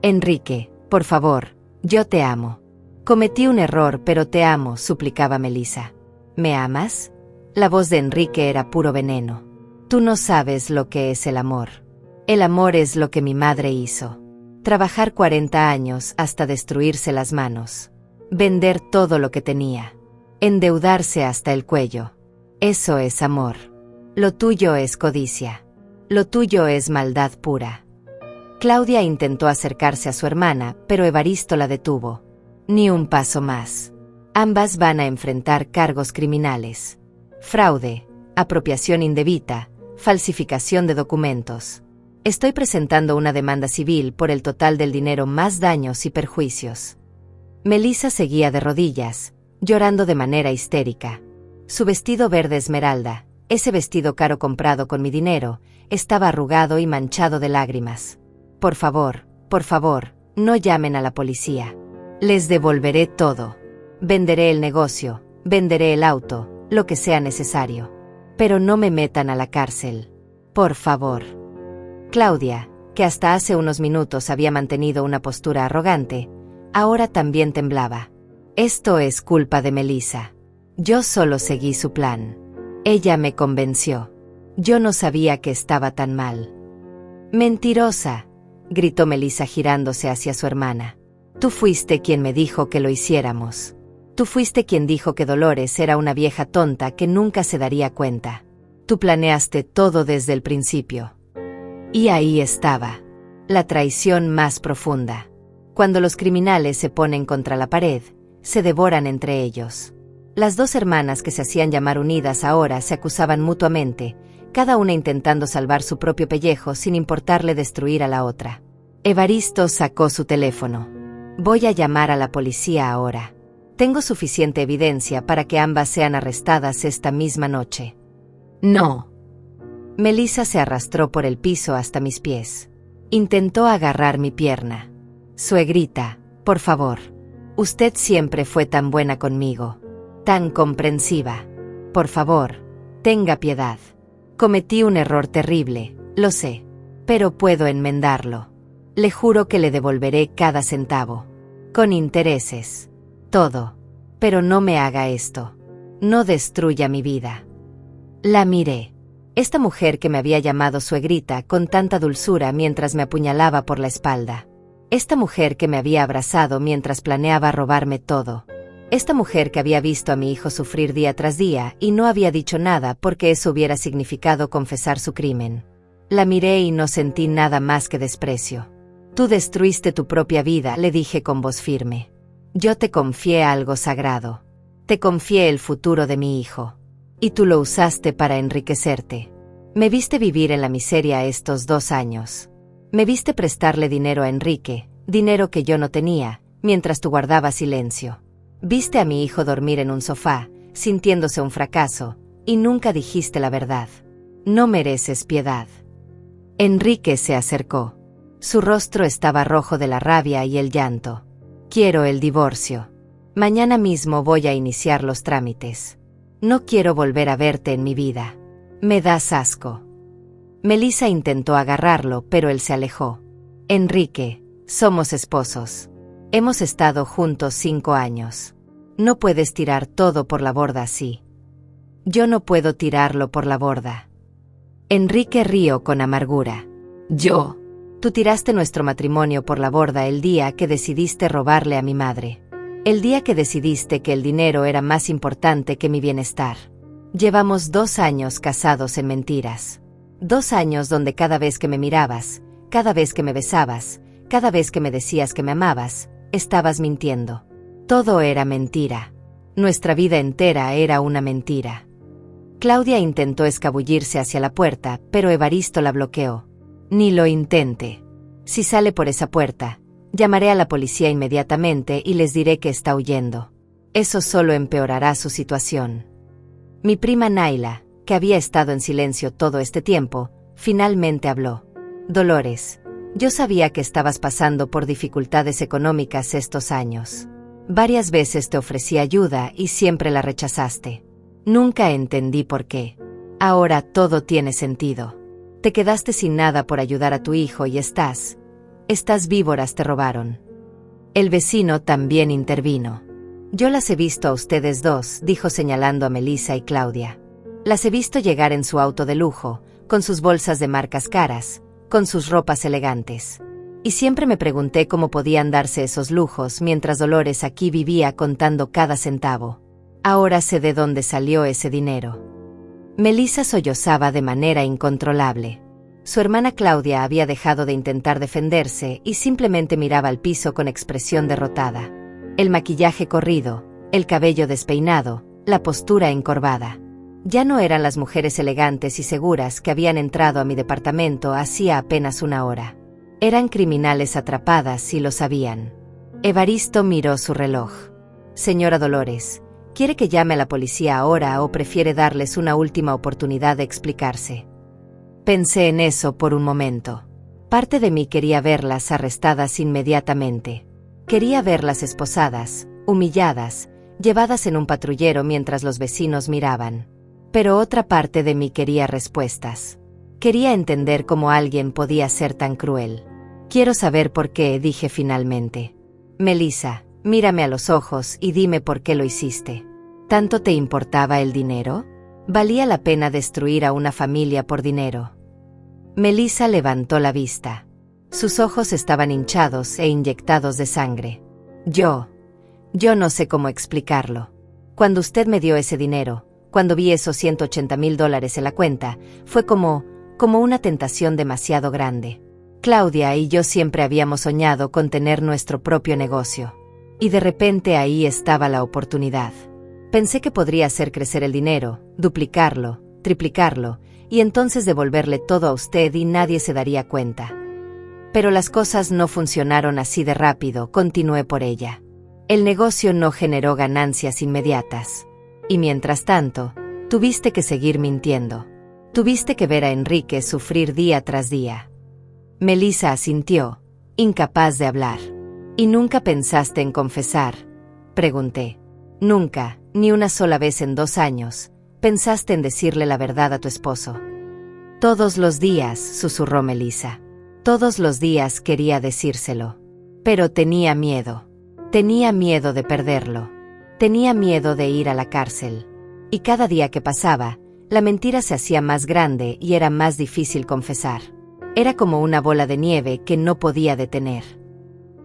Enrique, por favor, yo te amo. Cometí un error, pero te amo, suplicaba Melissa. ¿Me amas? La voz de Enrique era puro veneno. Tú no sabes lo que es el amor. El amor es lo que mi madre hizo. Trabajar 40 años hasta destruirse las manos. Vender todo lo que tenía. Endeudarse hasta el cuello. Eso es amor. Lo tuyo es codicia. Lo tuyo es maldad pura. Claudia intentó acercarse a su hermana, pero Evaristo la detuvo. Ni un paso más. Ambas van a enfrentar cargos criminales. Fraude, apropiación indebida, falsificación de documentos. Estoy presentando una demanda civil por el total del dinero más daños y perjuicios. Melissa seguía de rodillas, llorando de manera histérica. Su vestido verde esmeralda, ese vestido caro comprado con mi dinero, estaba arrugado y manchado de lágrimas. Por favor, no llamen a la policía. Les devolveré todo. Venderé el negocio, venderé el auto, lo que sea necesario. Pero no me metan a la cárcel. Por favor. Claudia, que hasta hace unos minutos había mantenido una postura arrogante, ahora también temblaba. Esto es culpa de Melissa. Yo solo seguí su plan. Ella me convenció. Yo no sabía que estaba tan mal. Mentirosa, gritó Melissa girándose hacia su hermana. Tú fuiste quien me dijo que lo hiciéramos. Tú fuiste quien dijo que Dolores era una vieja tonta que nunca se daría cuenta. Tú planeaste todo desde el principio. Y ahí estaba. La traición más profunda. Cuando los criminales se ponen contra la pared, se devoran entre ellos. Las 2 hermanas que se hacían llamar unidas ahora se acusaban mutuamente, cada una intentando salvar su propio pellejo sin importarle destruir a la otra. Evaristo sacó su teléfono. Voy a llamar a la policía ahora. Tengo suficiente evidencia para que ambas sean arrestadas esta misma noche. No. Melissa se arrastró por el piso hasta mis pies. Intentó agarrar mi pierna. Suegrita, por favor. Usted siempre fue tan buena conmigo. Tan comprensiva. Por favor, tenga piedad. Cometí un error terrible, lo sé. Pero puedo enmendarlo. Le juro que le devolveré cada centavo. Con intereses. Todo. Pero no me haga esto. No destruya mi vida. La miré. Esta mujer que me había llamado suegrita con tanta dulzura mientras me apuñalaba por la espalda. Esta mujer que me había abrazado mientras planeaba robarme todo. Esta mujer que había visto a mi hijo sufrir día tras día y no había dicho nada porque eso hubiera significado confesar su crimen. La miré y no sentí nada más que desprecio. Tú destruiste tu propia vida, le dije con voz firme. Yo te confié algo sagrado. Te confié el futuro de mi hijo. Y tú lo usaste para enriquecerte. Me viste vivir en la miseria estos 2 años. Me viste prestarle dinero a Enrique, dinero que yo no tenía, mientras tú guardabas silencio. Viste a mi hijo dormir en un sofá, sintiéndose un fracaso, y nunca dijiste la verdad. No mereces piedad. Enrique se acercó. Su rostro estaba rojo de la rabia y el llanto. Quiero el divorcio. Mañana mismo voy a iniciar los trámites. No quiero volver a verte en mi vida. Me das asco. Melissa intentó agarrarlo, pero él se alejó. Enrique, somos esposos. Hemos estado juntos 5 años. No puedes tirar todo por la borda así. Yo no puedo tirarlo por la borda. Enrique rió con amargura. Yo. Tú tiraste nuestro matrimonio por la borda el día que decidiste robarle a mi madre. El día que decidiste que el dinero era más importante que mi bienestar. Llevamos 2 años casados en mentiras. 2 años donde cada vez que me mirabas, cada vez que me besabas, cada vez que me decías que me amabas, estabas mintiendo. Todo era mentira. Nuestra vida entera era una mentira. Claudia intentó escabullirse hacia la puerta, pero Evaristo la bloqueó. Ni lo intente. Si sale por esa puerta, llamaré a la policía inmediatamente y les diré que está huyendo. Eso solo empeorará su situación. Mi prima Naila, que había estado en silencio todo este tiempo, finalmente habló. Dolores, yo sabía que estabas pasando por dificultades económicas estos años. Varias veces te ofrecí ayuda y siempre la rechazaste. Nunca entendí por qué. Ahora todo tiene sentido. Te quedaste sin nada por ayudar a tu hijo y estas víboras te robaron. El vecino también intervino. Yo las he visto a ustedes dos, dijo señalando a Melissa y Claudia. Las he visto llegar en su auto de lujo, con sus bolsas de marcas caras, con sus ropas elegantes. Y siempre me pregunté cómo podían darse esos lujos mientras Dolores aquí vivía contando cada centavo. Ahora sé de dónde salió ese dinero. Melissa sollozaba de manera incontrolable. Su hermana Claudia había dejado de intentar defenderse y simplemente miraba al piso con expresión derrotada. El maquillaje corrido, el cabello despeinado, la postura encorvada. Ya no eran las mujeres elegantes y seguras que habían entrado a mi departamento hacía apenas 1 hora. Eran criminales atrapadas y lo sabían. Evaristo miró su reloj. Señora Dolores, ¿quiere que llame a la policía ahora o prefiere darles una última oportunidad de explicarse? Pensé en eso por un momento. Parte de mí quería verlas arrestadas inmediatamente. Quería verlas esposadas, humilladas, llevadas en un patrullero mientras los vecinos miraban. Pero otra parte de mí quería respuestas. Quería entender cómo alguien podía ser tan cruel. Quiero saber por qué, dije finalmente. Melissa, mírame a los ojos y dime por qué lo hiciste. ¿Tanto te importaba el dinero? ¿Valía la pena destruir a una familia por dinero? Melissa levantó la vista. Sus ojos estaban hinchados e inyectados de sangre. Yo no sé cómo explicarlo. Cuando usted me dio ese dinero, cuando vi esos $180,000 en la cuenta, fue como una tentación demasiado grande. Claudia y yo siempre habíamos soñado con tener nuestro propio negocio. Y de repente ahí estaba la oportunidad. Pensé que podría hacer crecer el dinero, duplicarlo, triplicarlo, y entonces devolverle todo a usted y nadie se daría cuenta. Pero las cosas no funcionaron así de rápido, continué por ella. El negocio no generó ganancias inmediatas. Y mientras tanto, tuviste que seguir mintiendo. Tuviste que ver a Enrique sufrir día tras día. Melissa asintió, incapaz de hablar. ¿Y nunca pensaste en confesar? Pregunté. Nunca, ni una sola vez en 2 años, pensaste en decirle la verdad a tu esposo. Todos los días, susurró Melissa. Todos los días quería decírselo. Pero tenía miedo. Tenía miedo de perderlo. Tenía miedo de ir a la cárcel. Y cada día que pasaba, la mentira se hacía más grande y era más difícil confesar. Era como una bola de nieve que no podía detener.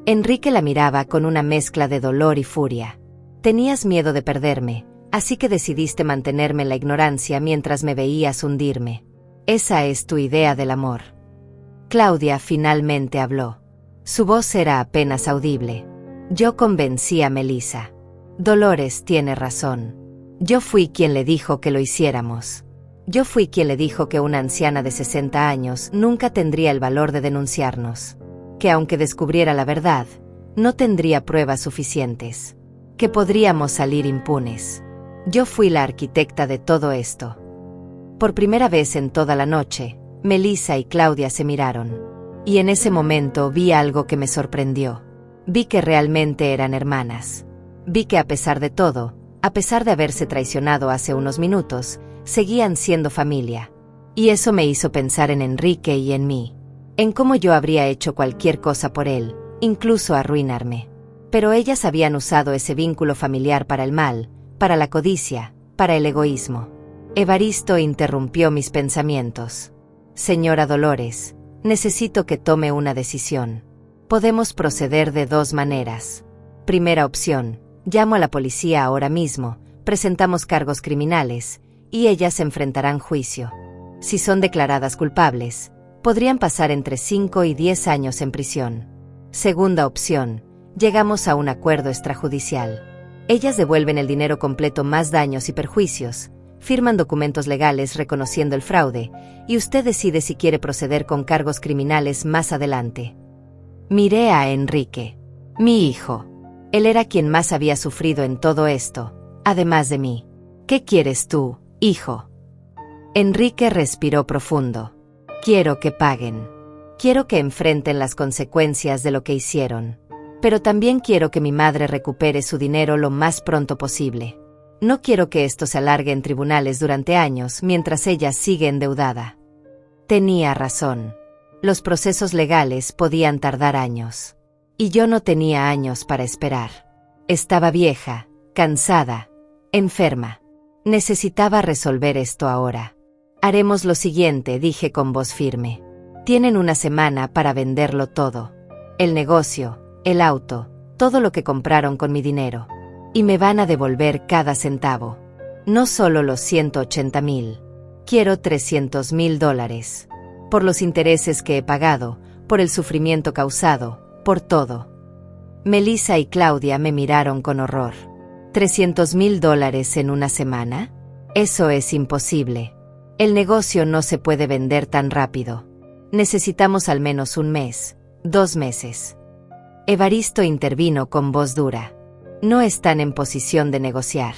Enrique la miraba con una mezcla de dolor y furia. Tenías miedo de perderme, así que decidiste mantenerme en la ignorancia mientras me veías hundirme. Esa es tu idea del amor. Claudia finalmente habló. Su voz era apenas audible. Yo convencí a Melissa. Dolores tiene razón. Yo fui quien le dijo que lo hiciéramos. Yo fui quien le dijo que una anciana de 60 años nunca tendría el valor de denunciarnos. Que aunque descubriera la verdad, no tendría pruebas suficientes. Que podríamos salir impunes. Yo fui la arquitecta de todo esto. Por primera vez en toda la noche, Melissa y Claudia se miraron. Y en ese momento vi algo que me sorprendió. Vi que realmente eran hermanas. Vi que a pesar de todo, a pesar de haberse traicionado hace unos minutos, seguían siendo familia. Y eso me hizo pensar en Enrique y en mí. En cómo yo habría hecho cualquier cosa por él, incluso arruinarme. Pero ellas habían usado ese vínculo familiar para el mal, para la codicia, para el egoísmo. Evaristo interrumpió mis pensamientos. Señora Dolores, necesito que tome una decisión. Podemos proceder de dos maneras. Primera opción, llamo a la policía ahora mismo, presentamos cargos criminales, y ellas enfrentarán juicio. Si son declaradas culpables, podrían pasar entre 5 y 10 años en prisión. Segunda opción, llegamos a un acuerdo extrajudicial. Ellas devuelven el dinero completo más daños y perjuicios, firman documentos legales reconociendo el fraude, y usted decide si quiere proceder con cargos criminales más adelante. Miré a Enrique, mi hijo. Él era quien más había sufrido en todo esto, además de mí. ¿Qué quieres tú, hijo? Enrique respiró profundo. Quiero que paguen. Quiero que enfrenten las consecuencias de lo que hicieron. Pero también quiero que mi madre recupere su dinero lo más pronto posible. No quiero que esto se alargue en tribunales durante años mientras ella sigue endeudada. Tenía razón. Los procesos legales podían tardar años. Y yo no tenía años para esperar. Estaba vieja, cansada, enferma. Necesitaba resolver esto ahora. Haremos lo siguiente, dije con voz firme. Tienen una semana para venderlo todo. El negocio, el auto, todo lo que compraron con mi dinero. Y me van a devolver cada centavo. No solo los 180,000. Quiero $300,000. Por los intereses que he pagado, por el sufrimiento causado, por todo. Melissa y Claudia me miraron con horror. ¿$300,000 en una semana? Eso es imposible. El negocio no se puede vender tan rápido. Necesitamos al menos un mes, 2 meses. Evaristo intervino con voz dura. No están en posición de negociar.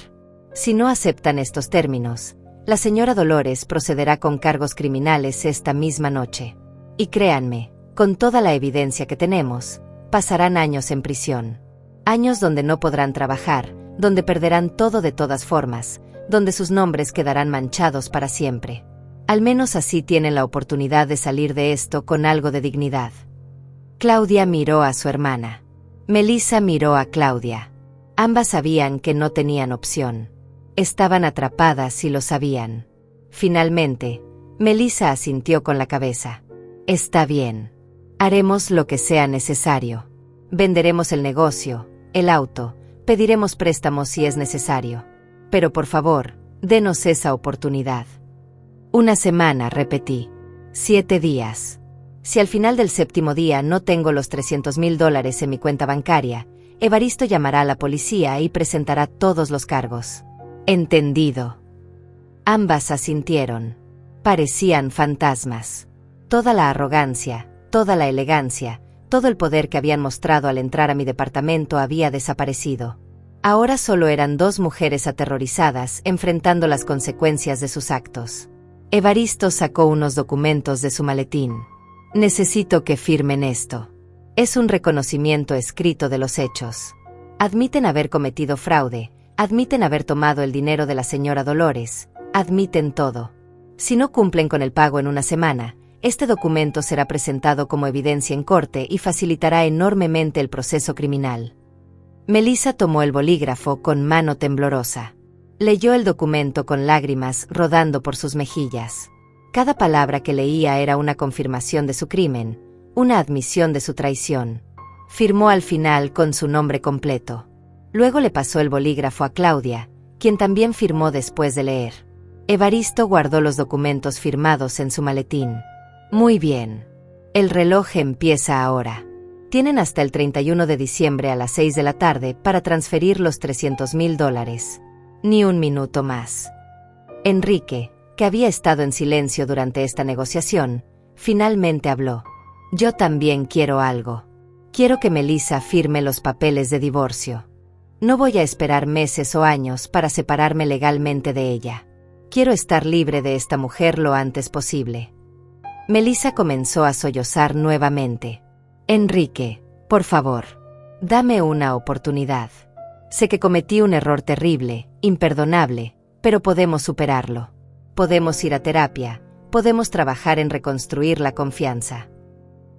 Si no aceptan estos términos, la señora Dolores procederá con cargos criminales esta misma noche. Y créanme, con toda la evidencia que tenemos, pasarán años en prisión. Años donde no podrán trabajar, donde perderán todo de todas formas, donde sus nombres quedarán manchados para siempre. Al menos así tienen la oportunidad de salir de esto con algo de dignidad. Claudia miró a su hermana. Melissa miró a Claudia. Ambas sabían que no tenían opción. Estaban atrapadas y lo sabían. Finalmente, Melissa asintió con la cabeza. Está bien. Haremos lo que sea necesario. Venderemos el negocio, el auto, pediremos préstamos si es necesario. Pero por favor, denos esa oportunidad. Una semana, repetí. 7 días. Si al final del 7º día no tengo los $300,000 en mi cuenta bancaria, Evaristo llamará a la policía y presentará todos los cargos. Entendido. Ambas asintieron. Parecían fantasmas. Toda la arrogancia, toda la elegancia, todo el poder que habían mostrado al entrar a mi departamento había desaparecido. Ahora solo eran 2 mujeres aterrorizadas enfrentando las consecuencias de sus actos. Evaristo sacó unos documentos de su maletín. Necesito que firmen esto. Es un reconocimiento escrito de los hechos. Admiten haber cometido fraude, admiten haber tomado el dinero de la señora Dolores, admiten todo. Si no cumplen con el pago en una semana, este documento será presentado como evidencia en corte y facilitará enormemente el proceso criminal. Melissa tomó el bolígrafo con mano temblorosa. Leyó el documento con lágrimas rodando por sus mejillas. Cada palabra que leía era una confirmación de su crimen, una admisión de su traición. Firmó al final con su nombre completo. Luego le pasó el bolígrafo a Claudia, quien también firmó después de leer. Evaristo guardó los documentos firmados en su maletín. Muy bien. El reloj empieza ahora. Tienen hasta el 31 de diciembre a las 6 de la tarde para transferir los $300,000. Ni un minuto más. Enrique, que había estado en silencio durante esta negociación, finalmente habló. Yo también quiero algo. Quiero que Melissa firme los papeles de divorcio. No voy a esperar meses o años para separarme legalmente de ella. Quiero estar libre de esta mujer lo antes posible. Melissa comenzó a sollozar nuevamente. Enrique, por favor, dame una oportunidad. Sé que cometí un error terrible, imperdonable, pero podemos superarlo. Podemos ir a terapia, podemos trabajar en reconstruir la confianza.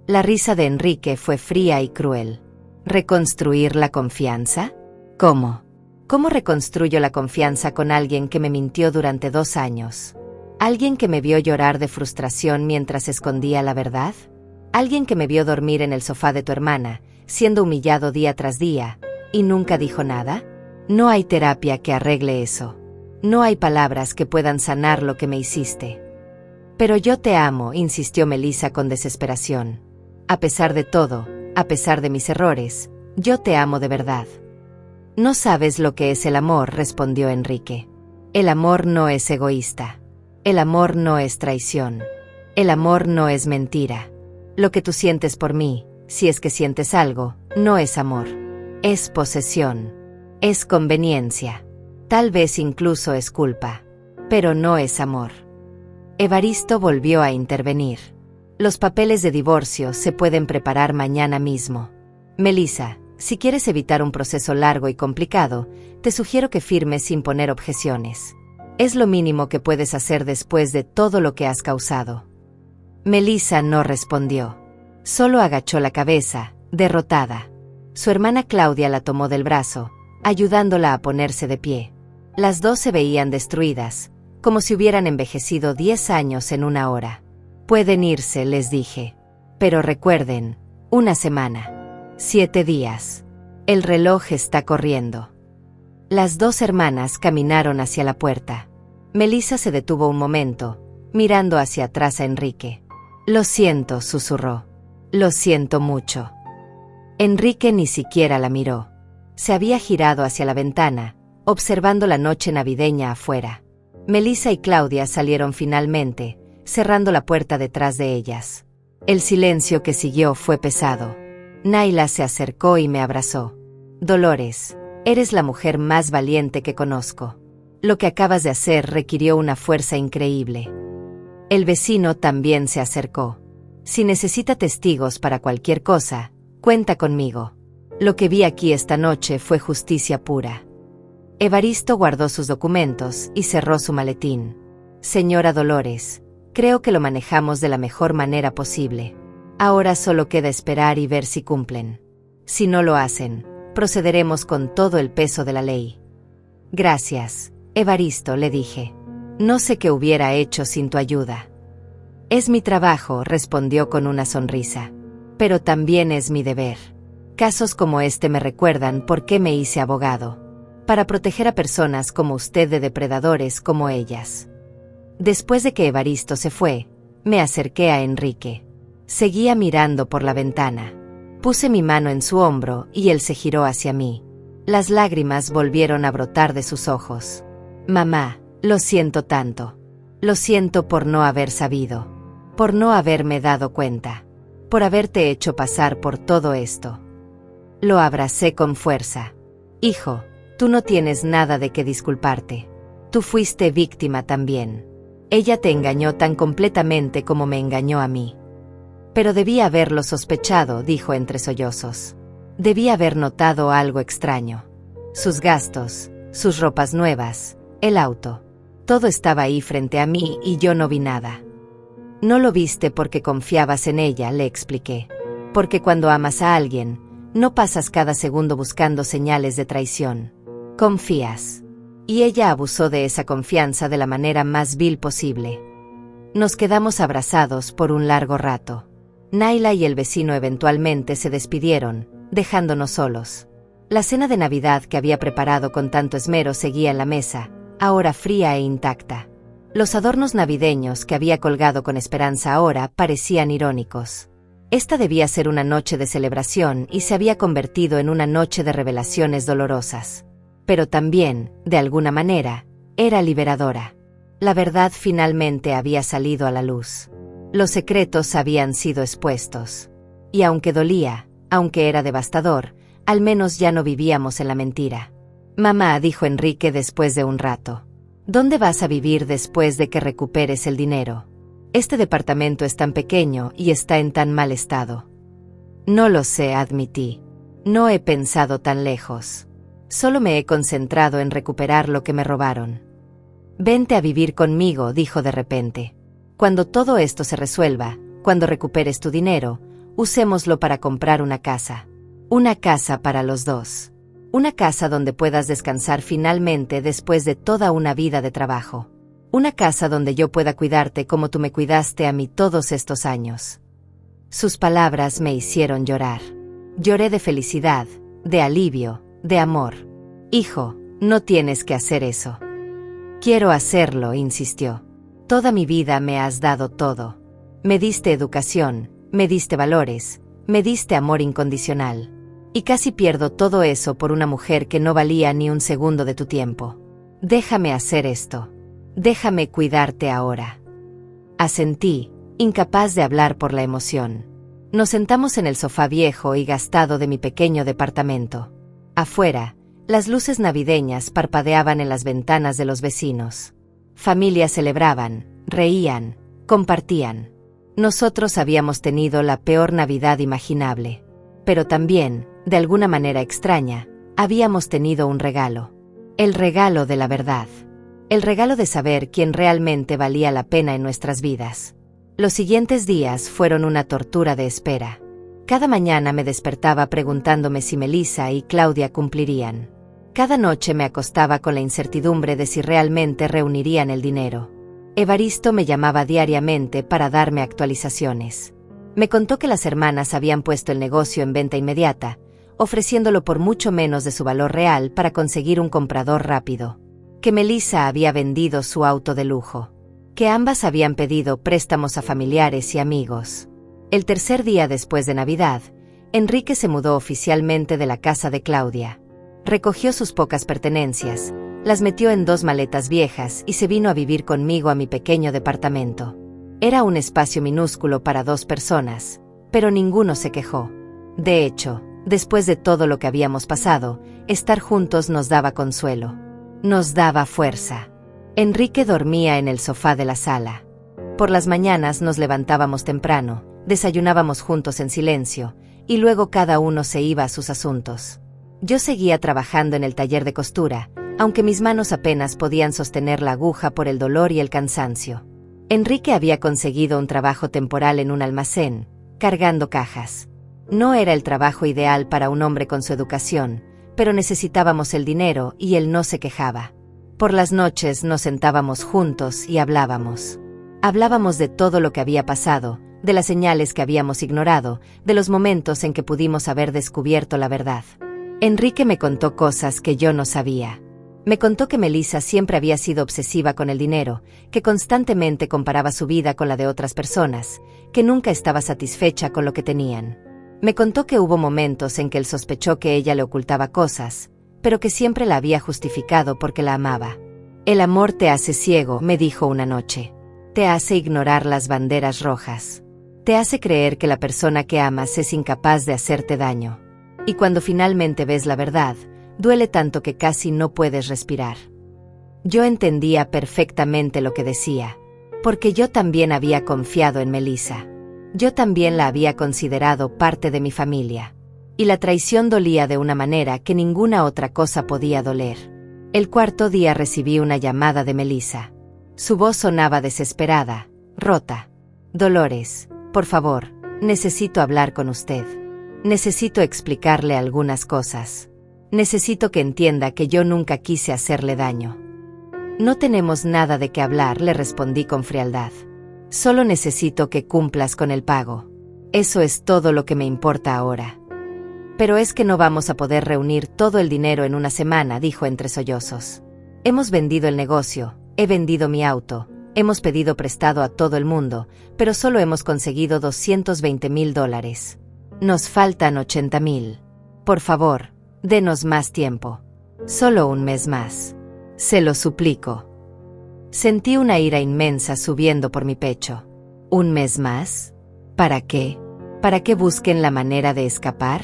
La risa de Enrique fue fría y cruel. ¿Reconstruir la confianza? ¿Cómo? ¿Cómo reconstruyo la confianza con alguien que me mintió durante 2 años? ¿Alguien que me vio llorar de frustración mientras escondía la verdad? ¿Alguien que me vio dormir en el sofá de tu hermana, siendo humillado día tras día, y nunca dijo nada? No hay terapia que arregle eso. No hay palabras que puedan sanar lo que me hiciste. Pero yo te amo, insistió Melissa con desesperación. A pesar de todo, a pesar de mis errores, yo te amo de verdad. No sabes lo que es el amor, respondió Enrique. El amor no es egoísta. El amor no es traición. El amor no es mentira. Lo que tú sientes por mí, si es que sientes algo, no es amor. Es posesión. Es conveniencia. Tal vez incluso es culpa. Pero no es amor. Evaristo volvió a intervenir. Los papeles de divorcio se pueden preparar mañana mismo. Melissa, si quieres evitar un proceso largo y complicado, te sugiero que firmes sin poner objeciones. Es lo mínimo que puedes hacer después de todo lo que has causado. Melissa no respondió. Solo agachó la cabeza, derrotada. Su hermana Claudia la tomó del brazo, ayudándola a ponerse de pie. Las dos se veían destruidas, como si hubieran envejecido 10 años en una hora. Pueden irse, les dije. Pero recuerden, 1 semana. 7 días. El reloj está corriendo. Las 2 hermanas caminaron hacia la puerta. Melissa se detuvo un momento, mirando hacia atrás a Enrique. Lo siento, susurró. Lo siento mucho. Enrique ni siquiera la miró. Se había girado hacia la ventana, observando la noche navideña afuera. Melissa y Claudia salieron finalmente, cerrando la puerta detrás de ellas. El silencio que siguió fue pesado. Naila se acercó y me abrazó. Dolores, eres la mujer más valiente que conozco. Lo que acabas de hacer requirió una fuerza increíble. El vecino también se acercó. Si necesita testigos para cualquier cosa, cuenta conmigo. Lo que vi aquí esta noche fue justicia pura. Evaristo guardó sus documentos y cerró su maletín. Señora Dolores, creo que lo manejamos de la mejor manera posible. Ahora solo queda esperar y ver si cumplen. Si no lo hacen, procederemos con todo el peso de la ley. Gracias, Evaristo, le dije. No sé qué hubiera hecho sin tu ayuda. Es mi trabajo, respondió con una sonrisa. Pero también es mi deber. Casos como este me recuerdan por qué me hice abogado. Para proteger a personas como usted de depredadores como ellas. Después de que Evaristo se fue, me acerqué a Enrique. Seguía mirando por la ventana. Puse mi mano en su hombro y él se giró hacia mí. Las lágrimas volvieron a brotar de sus ojos. Mamá, lo siento tanto. Lo siento por no haber sabido. Por no haberme dado cuenta. Por haberte hecho pasar por todo esto. Lo abracé con fuerza. Hijo, tú no tienes nada de qué disculparte. Tú fuiste víctima también. Ella te engañó tan completamente como me engañó a mí. Pero debía haberlo sospechado, dijo entre sollozos. Debía haber notado algo extraño. Sus gastos, sus ropas nuevas, el auto. Todo estaba ahí frente a mí y yo no vi nada. No lo viste porque confiabas en ella, le expliqué. Porque cuando amas a alguien, no pasas cada segundo buscando señales de traición. Confías. Y ella abusó de esa confianza de la manera más vil posible. Nos quedamos abrazados por un largo rato. Naila y el vecino eventualmente se despidieron, dejándonos solos. La cena de Navidad que había preparado con tanto esmero seguía en la mesa, ahora fría e intacta. Los adornos navideños que había colgado con esperanza ahora parecían irónicos. Esta debía ser una noche de celebración y se había convertido en una noche de revelaciones dolorosas. Pero también, de alguna manera, era liberadora. La verdad finalmente había salido a la luz. Los secretos habían sido expuestos. Y aunque dolía, aunque era devastador, al menos ya no vivíamos en la mentira. Mamá, dijo Enrique después de un rato. ¿Dónde vas a vivir después de que recuperes el dinero? Este departamento es tan pequeño y está en tan mal estado. No lo sé, admití. No he pensado tan lejos. Solo me he concentrado en recuperar lo que me robaron. Vente a vivir conmigo, dijo de repente. Cuando todo esto se resuelva, cuando recuperes tu dinero, usémoslo para comprar una casa. Una casa para los dos. Una casa donde puedas descansar finalmente después de toda una vida de trabajo. Una casa donde yo pueda cuidarte como tú me cuidaste a mí todos estos años. Sus palabras me hicieron llorar. Lloré de felicidad, de alivio, de amor. Hijo, no tienes que hacer eso. Quiero hacerlo, insistió. Toda mi vida me has dado todo. Me diste educación, me diste valores, me diste amor incondicional. Y casi pierdo todo eso por una mujer que no valía ni un segundo de tu tiempo. Déjame hacer esto. Déjame cuidarte ahora. Asentí, incapaz de hablar por la emoción. Nos sentamos en el sofá viejo y gastado de mi pequeño departamento. Afuera, las luces navideñas parpadeaban en las ventanas de los vecinos. Familias celebraban, reían, compartían. Nosotros habíamos tenido la peor Navidad imaginable. Pero también, de alguna manera extraña, habíamos tenido un regalo. El regalo de la verdad. El regalo de saber quién realmente valía la pena en nuestras vidas. Los siguientes días fueron una tortura de espera. Cada mañana me despertaba preguntándome si Melissa y Claudia cumplirían. Cada noche me acostaba con la incertidumbre de si realmente reunirían el dinero. Evaristo me llamaba diariamente para darme actualizaciones. Me contó que las hermanas habían puesto el negocio en venta inmediata, ofreciéndolo por mucho menos de su valor real para conseguir un comprador rápido. Que Melissa había vendido su auto de lujo. Que ambas habían pedido préstamos a familiares y amigos. El tercer día después de Navidad, Enrique se mudó oficialmente de la casa de Claudia. Recogió sus pocas pertenencias, las metió en 2 maletas viejas y se vino a vivir conmigo a mi pequeño departamento. Era un espacio minúsculo para 2 personas, pero ninguno se quejó. De hecho, después de todo lo que habíamos pasado, estar juntos nos daba consuelo. Nos daba fuerza. Enrique dormía en el sofá de la sala. Por las mañanas nos levantábamos temprano, desayunábamos juntos en silencio, y luego cada uno se iba a sus asuntos. Yo seguía trabajando en el taller de costura, aunque mis manos apenas podían sostener la aguja por el dolor y el cansancio. Enrique había conseguido un trabajo temporal en un almacén, cargando cajas. No era el trabajo ideal para un hombre con su educación, pero necesitábamos el dinero y él no se quejaba. Por las noches nos sentábamos juntos y hablábamos. Hablábamos de todo lo que había pasado, de las señales que habíamos ignorado, de los momentos en que pudimos haber descubierto la verdad. Enrique me contó cosas que yo no sabía. Me contó que Melissa siempre había sido obsesiva con el dinero, que constantemente comparaba su vida con la de otras personas, que nunca estaba satisfecha con lo que tenían. Me contó que hubo momentos en que él sospechó que ella le ocultaba cosas, pero que siempre la había justificado porque la amaba. El amor te hace ciego, me dijo una noche. Te hace ignorar las banderas rojas. Te hace creer que la persona que amas es incapaz de hacerte daño. Y cuando finalmente ves la verdad, duele tanto que casi no puedes respirar. Yo entendía perfectamente lo que decía, porque yo también había confiado en Melissa. Yo también la había considerado parte de mi familia. Y la traición dolía de una manera que ninguna otra cosa podía doler. El 4.º día recibí una llamada de Melissa. Su voz sonaba desesperada, rota. Dolores, por favor, necesito hablar con usted. Necesito explicarle algunas cosas. Necesito que entienda que yo nunca quise hacerle daño. No tenemos nada de qué hablar, le respondí con frialdad. Solo necesito que cumplas con el pago. Eso es todo lo que me importa ahora. Pero es que no vamos a poder reunir todo el dinero en una semana, dijo entre sollozos. Hemos vendido el negocio, he vendido mi auto, Hemos pedido prestado a todo el mundo, pero solo hemos conseguido $220,000. Nos faltan 80,000. Por favor, denos más tiempo. Solo un mes más. Se lo suplico. Sentí una ira inmensa subiendo por mi pecho. ¿Un mes más? ¿Para qué? ¿Para que busquen la manera de escapar?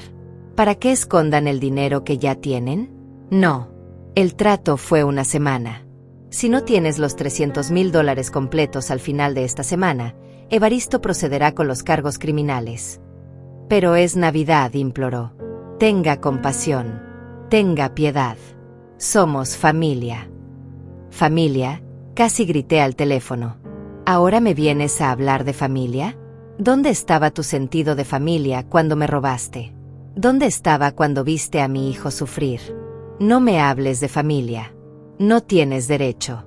¿Para que escondan el dinero que ya tienen? No. El trato fue una semana. Si no tienes los $300,000 completos al final de esta semana, Evaristo procederá con los cargos criminales. Pero es Navidad, imploró. Tenga compasión. Tenga piedad. Somos familia. ¿Familia? Casi grité al teléfono. ¿Ahora me vienes a hablar de familia? ¿Dónde estaba tu sentido de familia cuando me robaste? ¿Dónde estaba cuando viste a mi hijo sufrir? No me hables de familia. No tienes derecho.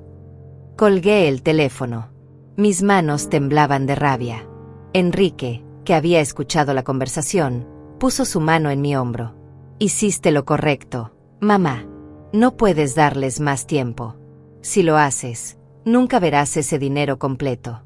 Colgué el teléfono. Mis manos temblaban de rabia. Enrique, que había escuchado la conversación, puso su mano en mi hombro. Hiciste lo correcto, mamá. No puedes darles más tiempo. Si lo haces, nunca verás ese dinero completo.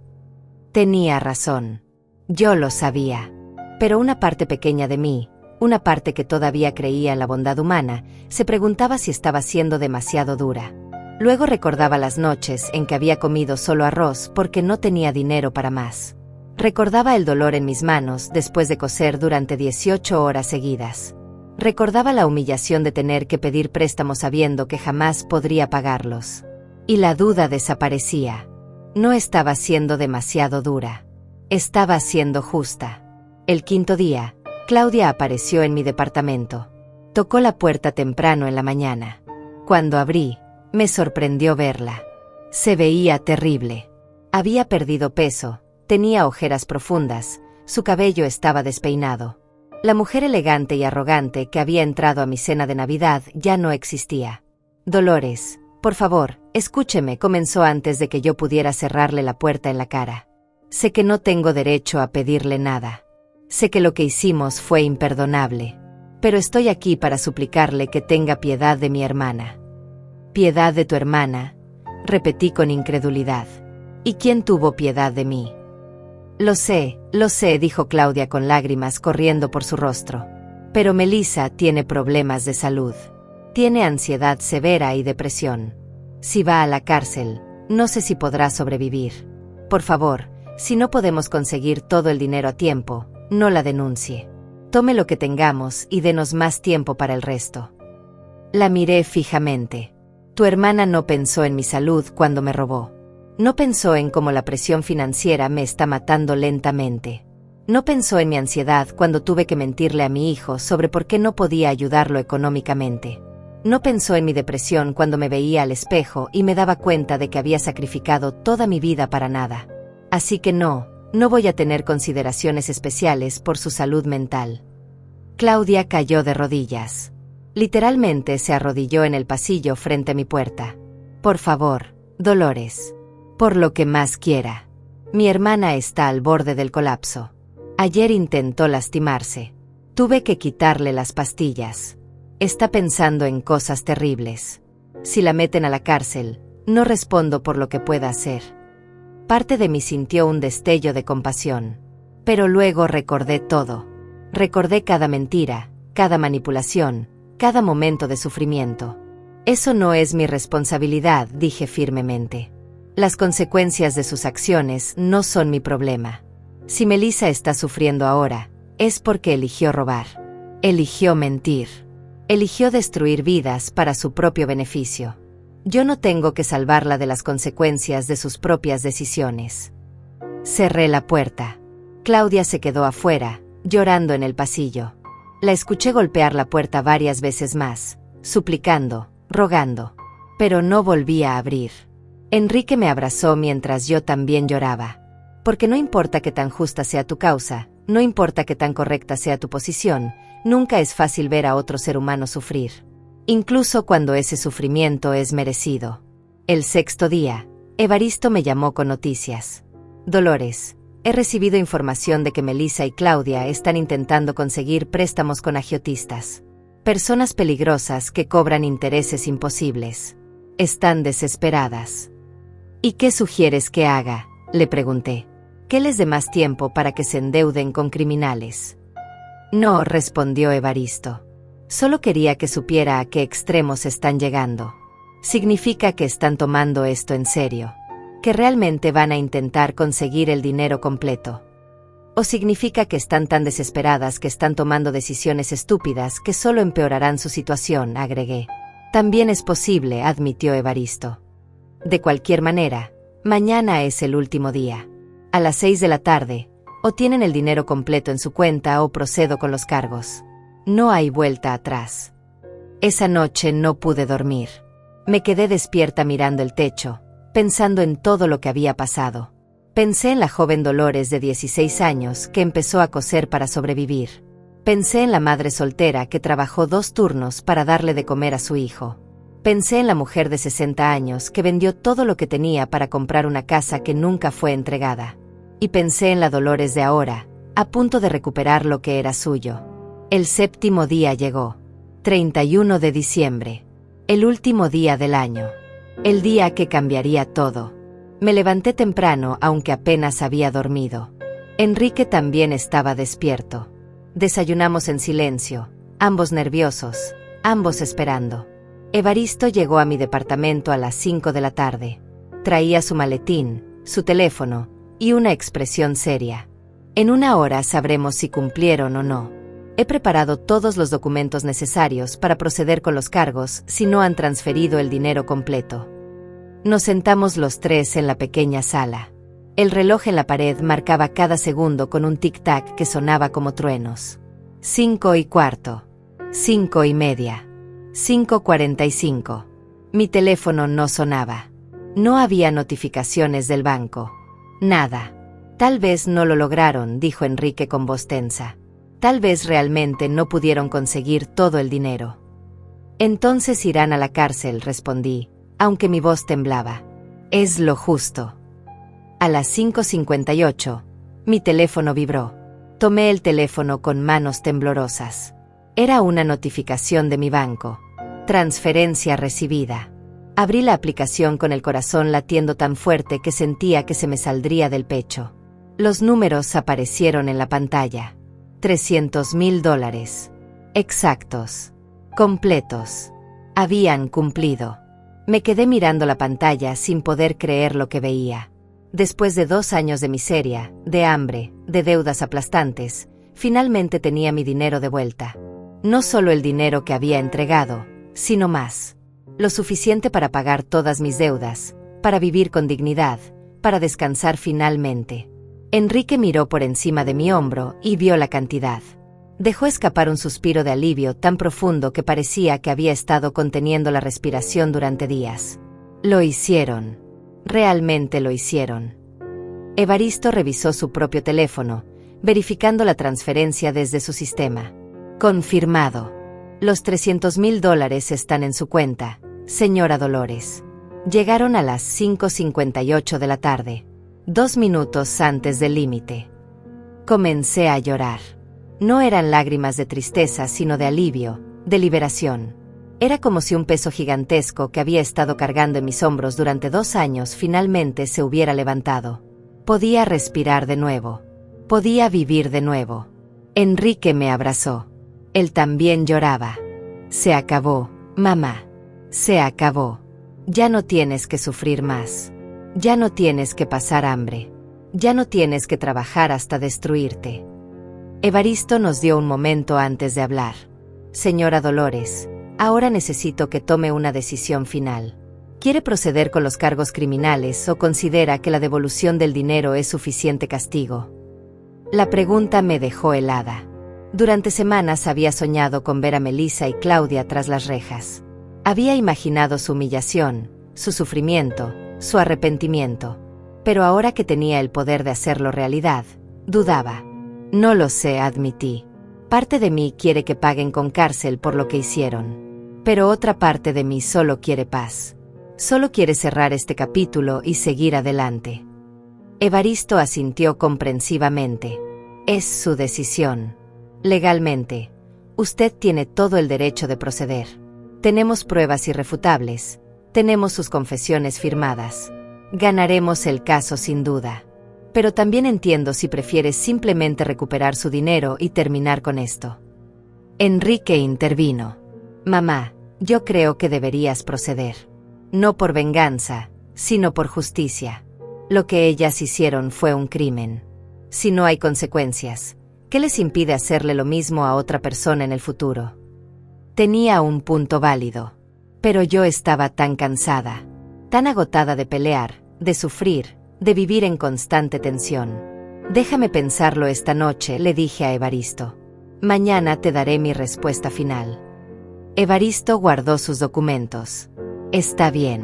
Tenía razón. Yo lo sabía. Pero una parte pequeña de mí, una parte que todavía creía en la bondad humana, se preguntaba si estaba siendo demasiado dura. Luego recordaba las noches en que había comido solo arroz porque no tenía dinero para más. Recordaba el dolor en mis manos después de coser durante 18 horas seguidas. Recordaba la humillación de tener que pedir préstamos sabiendo que jamás podría pagarlos. Y la duda desaparecía. No estaba siendo demasiado dura. Estaba siendo justa. El quinto día, Claudia apareció en mi departamento. Tocó la puerta temprano en la mañana. Cuando abrí, me sorprendió verla. Se veía terrible. Había perdido peso, tenía ojeras profundas, su cabello estaba despeinado. La mujer elegante y arrogante que había entrado a mi cena de Navidad ya no existía. Dolores, por favor, escúcheme, comenzó antes de que yo pudiera cerrarle la puerta en la cara. Sé que no tengo derecho a pedirle nada. Sé que lo que hicimos fue imperdonable. Pero estoy aquí para suplicarle que tenga piedad de mi hermana. ¿Piedad de tu hermana?, repetí con incredulidad. ¿Y quién tuvo piedad de mí? Lo sé, dijo Claudia con lágrimas corriendo por su rostro. Pero Melissa tiene problemas de salud. Tiene ansiedad severa y depresión. Si va a la cárcel, no sé si podrá sobrevivir. Por favor, si no podemos conseguir todo el dinero a tiempo, no la denuncie. Tome lo que tengamos y denos más tiempo para el resto. La miré fijamente. Tu hermana no pensó en mi salud cuando me robó. No pensó en cómo la presión financiera me está matando lentamente. No pensó en mi ansiedad cuando tuve que mentirle a mi hijo sobre por qué no podía ayudarlo económicamente. No pensó en mi depresión cuando me veía al espejo y me daba cuenta de que había sacrificado toda mi vida para nada. Así que no voy a tener consideraciones especiales por su salud mental. Claudia cayó de rodillas. Literalmente se arrodilló en el pasillo frente a mi puerta. Por favor, Dolores. Por lo que más quiera. Mi hermana está al borde del colapso. Ayer intentó lastimarse. Tuve que quitarle las pastillas. Está pensando en cosas terribles. Si la meten a la cárcel, no respondo por lo que pueda hacer. Parte de mí sintió un destello de compasión. Pero luego recordé todo. Recordé cada mentira, cada manipulación, cada momento de sufrimiento. Eso no es mi responsabilidad, dije firmemente. Las consecuencias de sus acciones no son mi problema. Si Melissa está sufriendo ahora, es porque eligió robar. Eligió mentir. Eligió destruir vidas para su propio beneficio. Yo no tengo que salvarla de las consecuencias de sus propias decisiones. Cerré la puerta. Claudia se quedó afuera, llorando en el pasillo. La escuché golpear la puerta varias veces más, suplicando, rogando. Pero no volví a abrir. Enrique me abrazó mientras yo también lloraba. Porque no importa qué tan justa sea tu causa, no importa qué tan correcta sea tu posición, nunca es fácil ver a otro ser humano sufrir. Incluso cuando ese sufrimiento es merecido. El sexto día, Evaristo me llamó con noticias. Dolores, he recibido información de que Melissa y Claudia están intentando conseguir préstamos con agiotistas. Personas peligrosas que cobran intereses imposibles. Están desesperadas. ¿Y qué sugieres que haga?, le pregunté. ¿Que les dé más tiempo para que se endeuden con criminales? No, respondió Evaristo. Solo quería que supiera a qué extremos están llegando. Significa que están tomando esto en serio, que realmente van a intentar conseguir el dinero completo. O significa que están tan desesperadas que están tomando decisiones estúpidas que solo empeorarán su situación, agregué. También es posible, admitió Evaristo. De cualquier manera, mañana es el último día. A las 6 de la tarde, o tienen el dinero completo en su cuenta o procedo con los cargos. No hay vuelta atrás. Esa noche no pude dormir. Me quedé despierta mirando el techo, pensando en todo lo que había pasado. Pensé en la joven Dolores de 16 años que empezó a coser para sobrevivir. Pensé en la madre soltera que trabajó 2 turnos para darle de comer a su hijo. Pensé en la mujer de 60 años que vendió todo lo que tenía para comprar una casa que nunca fue entregada. Y pensé en la Dolores de ahora, a punto de recuperar lo que era suyo. El 7º día llegó. 31 de diciembre. El último día del año. El día que cambiaría todo. Me levanté temprano aunque apenas había dormido. Enrique también estaba despierto. Desayunamos en silencio, ambos nerviosos, ambos esperando. Evaristo llegó a mi departamento a las 5 de la tarde. Traía su maletín, su teléfono y una expresión seria. En 1 hora sabremos si cumplieron o no. He preparado todos los documentos necesarios para proceder con los cargos si no han transferido el dinero completo. Nos sentamos los 3 en la pequeña sala. El reloj en la pared marcaba cada segundo con un tic-tac que sonaba como truenos. 5:15. 5:30. 5:45. Mi teléfono no sonaba. No había notificaciones del banco. Nada. Tal vez no lo lograron, dijo Enrique con voz tensa. Tal vez realmente no pudieron conseguir todo el dinero. Entonces irán a la cárcel, respondí, aunque mi voz temblaba. Es lo justo. A las 5:58, mi teléfono vibró. Tomé el teléfono con manos temblorosas. Era una notificación de mi banco. Transferencia recibida. Abrí la aplicación con el corazón latiendo tan fuerte que sentía que se me saldría del pecho. Los números aparecieron en la pantalla. $300,000. Exactos. Completos. Habían cumplido. Me quedé mirando la pantalla sin poder creer lo que veía. Después de 2 años de miseria, de hambre, de deudas aplastantes, finalmente tenía mi dinero de vuelta. No solo el dinero que había entregado, sino más. Lo suficiente para pagar todas mis deudas, para vivir con dignidad, para descansar finalmente. Enrique miró por encima de mi hombro y vio la cantidad. Dejó escapar un suspiro de alivio tan profundo que parecía que había estado conteniendo la respiración durante días. Lo hicieron. Realmente lo hicieron. Evaristo revisó su propio teléfono, verificando la transferencia desde su sistema. Confirmado. Los $300,000 están en su cuenta, señora Dolores. Llegaron a las 5:58 de la tarde, 2 minutos antes del límite. Comencé a llorar. No eran lágrimas de tristeza, sino de alivio, de liberación. Era como si un peso gigantesco que había estado cargando en mis hombros durante 2 años finalmente se hubiera levantado. Podía respirar de nuevo. Podía vivir de nuevo. Enrique me abrazó. Él también lloraba. Se acabó, mamá. Se acabó. Ya no tienes que sufrir más. Ya no tienes que pasar hambre. Ya no tienes que trabajar hasta destruirte. Evaristo nos dio un momento antes de hablar. Señora Dolores, ahora necesito que tome una decisión final. ¿Quiere proceder con los cargos criminales o considera que la devolución del dinero es suficiente castigo? La pregunta me dejó helada. Durante semanas había soñado con ver a Melissa y Claudia tras las rejas. Había imaginado su humillación, su sufrimiento, su arrepentimiento. Pero ahora que tenía el poder de hacerlo realidad, dudaba. No lo sé, admití. Parte de mí quiere que paguen con cárcel por lo que hicieron. Pero otra parte de mí solo quiere paz. Solo quiere cerrar este capítulo y seguir adelante. Evaristo asintió comprensivamente. Es su decisión. Legalmente, usted tiene todo el derecho de proceder. Tenemos pruebas irrefutables. Tenemos sus confesiones firmadas. Ganaremos el caso sin duda. Pero también entiendo si prefieres simplemente recuperar su dinero y terminar con esto. Enrique intervino. Mamá, yo creo que deberías proceder. No por venganza, sino por justicia. Lo que ellas hicieron fue un crimen. Si no hay consecuencias, ¿qué les impide hacerle lo mismo a otra persona en el futuro? Tenía un punto válido. Pero yo estaba tan cansada, tan agotada de pelear, de sufrir, de vivir en constante tensión. Déjame pensarlo esta noche, le dije a Evaristo. Mañana te daré mi respuesta final. Evaristo guardó sus documentos. Está bien,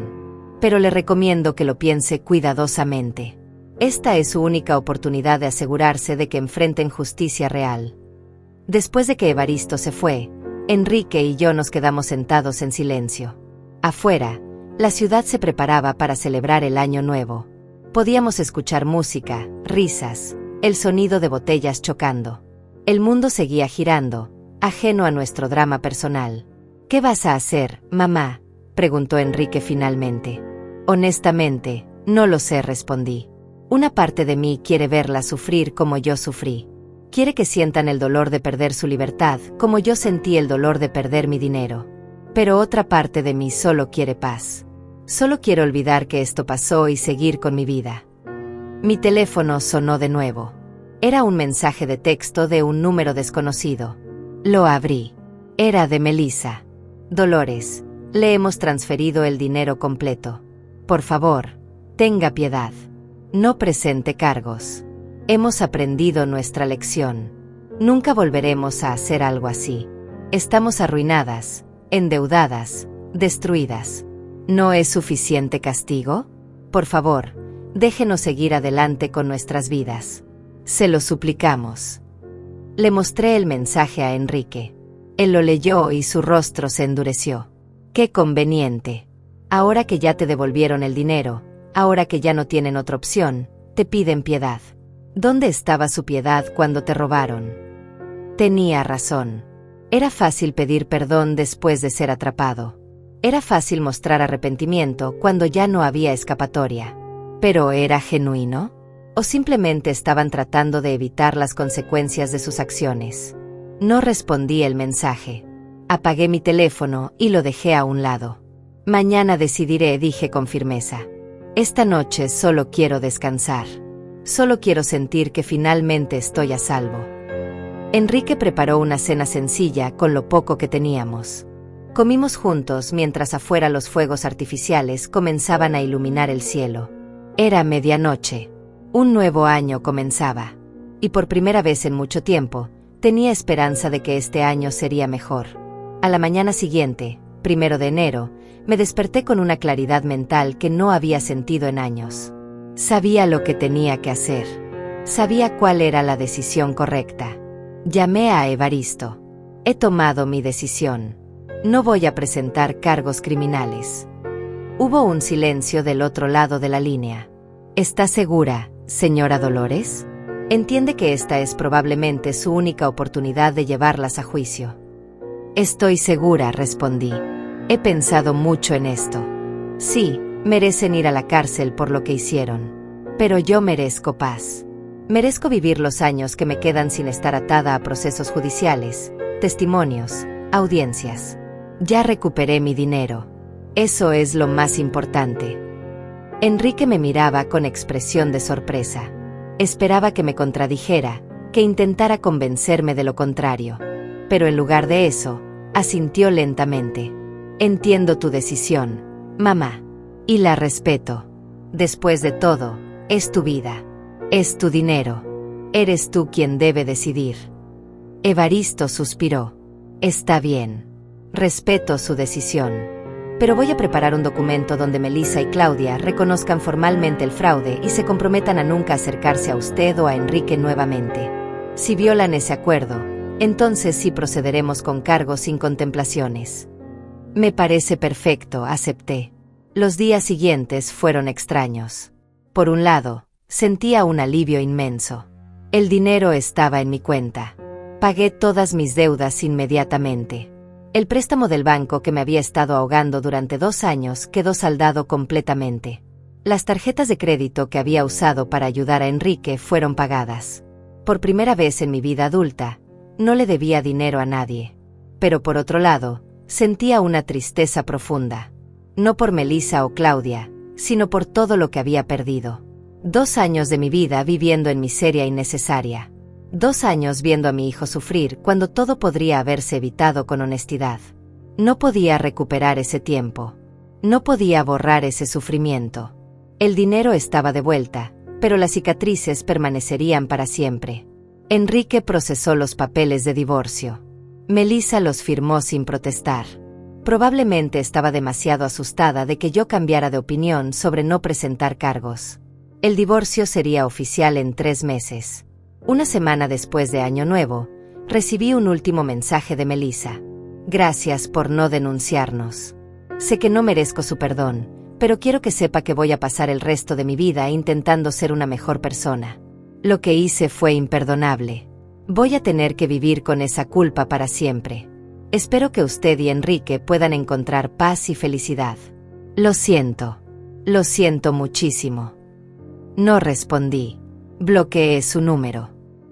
pero le recomiendo que lo piense cuidadosamente. Esta es su única oportunidad de asegurarse de que enfrenten justicia real. Después de que Evaristo se fue, Enrique y yo nos quedamos sentados en silencio. Afuera, la ciudad se preparaba para celebrar el Año Nuevo. Podíamos escuchar música, risas, el sonido de botellas chocando. El mundo seguía girando, ajeno a nuestro drama personal. ¿Qué vas a hacer, mamá?, preguntó Enrique finalmente. Honestamente, no lo sé, respondí. Una parte de mí quiere verla sufrir como yo sufrí. Quiere que sientan el dolor de perder su libertad, como yo sentí el dolor de perder mi dinero. Pero otra parte de mí solo quiere paz. Solo quiero olvidar que esto pasó y seguir con mi vida. Mi teléfono sonó de nuevo. Era un mensaje de texto de un número desconocido. Lo abrí. Era de Melissa. Dolores, le hemos transferido el dinero completo. Por favor, tenga piedad. No presente cargos. Hemos aprendido nuestra lección. Nunca volveremos a hacer algo así. Estamos arruinadas, endeudadas, destruidas. ¿No es suficiente castigo? Por favor, déjenos seguir adelante con nuestras vidas. Se lo suplicamos. Le mostré el mensaje a Enrique. Él lo leyó y su rostro se endureció. ¡Qué conveniente! Ahora que ya te devolvieron el dinero, ahora que ya no tienen otra opción, te piden piedad. ¿Dónde estaba su piedad cuando te robaron? Tenía razón. Era fácil pedir perdón después de ser atrapado. Era fácil mostrar arrepentimiento cuando ya no había escapatoria. ¿Pero era genuino? ¿O simplemente estaban tratando de evitar las consecuencias de sus acciones? No respondí el mensaje. Apagué mi teléfono y lo dejé a un lado. Mañana decidiré, dije con firmeza. Esta noche solo quiero descansar. Solo quiero sentir que finalmente estoy a salvo. Enrique preparó una cena sencilla con lo poco que teníamos. Comimos juntos mientras afuera los fuegos artificiales comenzaban a iluminar el cielo. Era medianoche. Un nuevo año comenzaba. Y por primera vez en mucho tiempo, tenía esperanza de que este año sería mejor. A la mañana siguiente, 1 de enero, me desperté con una claridad mental que no había sentido en años. Sabía lo que tenía que hacer. Sabía cuál era la decisión correcta. Llamé a Evaristo. He tomado mi decisión. No voy a presentar cargos criminales. Hubo un silencio del otro lado de la línea. ¿Está segura, señora Dolores? Entiende que esta es probablemente su única oportunidad de llevarlas a juicio. Estoy segura, respondí. He pensado mucho en esto. Sí, merecen ir a la cárcel por lo que hicieron. Pero yo merezco paz. Merezco vivir los años que me quedan sin estar atada a procesos judiciales, testimonios, audiencias. Ya recuperé mi dinero. Eso es lo más importante. Enrique me miraba con expresión de sorpresa. Esperaba que me contradijera, que intentara convencerme de lo contrario. Pero en lugar de eso, asintió lentamente. Entiendo tu decisión, mamá. Y la respeto. Después de todo, es tu vida. Es tu dinero. Eres tú quien debe decidir. Evaristo suspiró. Está bien. Respeto su decisión. Pero voy a preparar un documento donde Melissa y Claudia reconozcan formalmente el fraude y se comprometan a nunca acercarse a usted o a Enrique nuevamente. Si violan ese acuerdo, entonces sí procederemos con cargos sin contemplaciones. Me parece perfecto, acepté. Los días siguientes fueron extraños. Por un lado, sentía un alivio inmenso. El dinero estaba en mi cuenta. Pagué todas mis deudas inmediatamente. El préstamo del banco que me había estado ahogando durante 2 años quedó saldado completamente. Las tarjetas de crédito que había usado para ayudar a Enrique fueron pagadas. Por primera vez en mi vida adulta, no le debía dinero a nadie. Pero por otro lado, sentía una tristeza profunda. No por Melissa o Claudia, sino por todo lo que había perdido. 2 años de mi vida viviendo en miseria innecesaria. 2 años viendo a mi hijo sufrir cuando todo podría haberse evitado con honestidad. No podía recuperar ese tiempo. No podía borrar ese sufrimiento. El dinero estaba de vuelta, pero las cicatrices permanecerían para siempre. Enrique procesó los papeles de divorcio. Melissa los firmó sin protestar. Probablemente estaba demasiado asustada de que yo cambiara de opinión sobre no presentar cargos. El divorcio sería oficial en 3 meses. Una semana después de Año Nuevo, recibí un último mensaje de Melissa. Gracias por no denunciarnos. Sé que no merezco su perdón, pero quiero que sepa que voy a pasar el resto de mi vida intentando ser una mejor persona. Lo que hice fue imperdonable. Voy a tener que vivir con esa culpa para siempre. Espero que usted y Enrique puedan encontrar paz y felicidad. Lo siento muchísimo. No respondí. Bloqueé su número.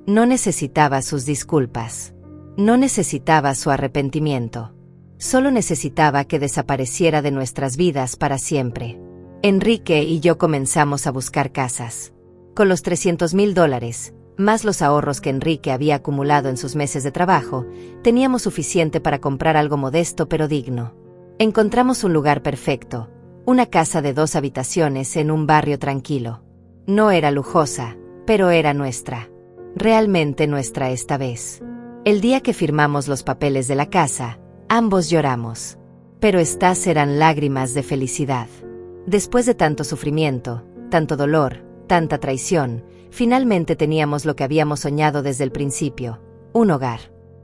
No necesitaba sus disculpas. No necesitaba su arrepentimiento. Solo necesitaba que desapareciera de nuestras vidas para siempre. Enrique y yo comenzamos a buscar casas. Con los $300,000, más los ahorros que Enrique había acumulado en sus meses de trabajo, teníamos suficiente para comprar algo modesto pero digno. Encontramos un lugar perfecto, una casa de 2 habitaciones en un barrio tranquilo. No era lujosa, pero era nuestra. Realmente nuestra esta vez. El día que firmamos los papeles de la casa, ambos lloramos. Pero estas eran lágrimas de felicidad. Después de tanto sufrimiento, tanto dolor, tanta traición, finalmente teníamos lo que habíamos soñado desde el principio, un hogar.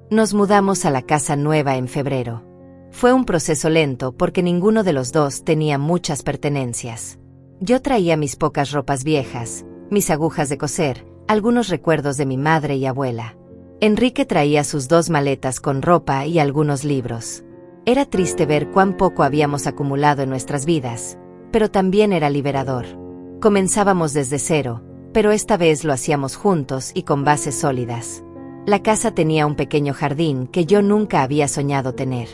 Nos mudamos a la casa nueva en febrero. Fue un proceso lento porque ninguno de los dos tenía muchas pertenencias. Yo traía mis pocas ropas viejas, mis agujas de coser, algunos recuerdos de mi madre y abuela. Enrique traía sus 2 maletas con ropa y algunos libros. Era triste ver cuán poco habíamos acumulado en nuestras vidas, pero también era liberador. Comenzábamos desde cero, pero esta vez lo hacíamos juntos y con bases sólidas. La casa tenía un pequeño jardín que yo nunca había soñado tener.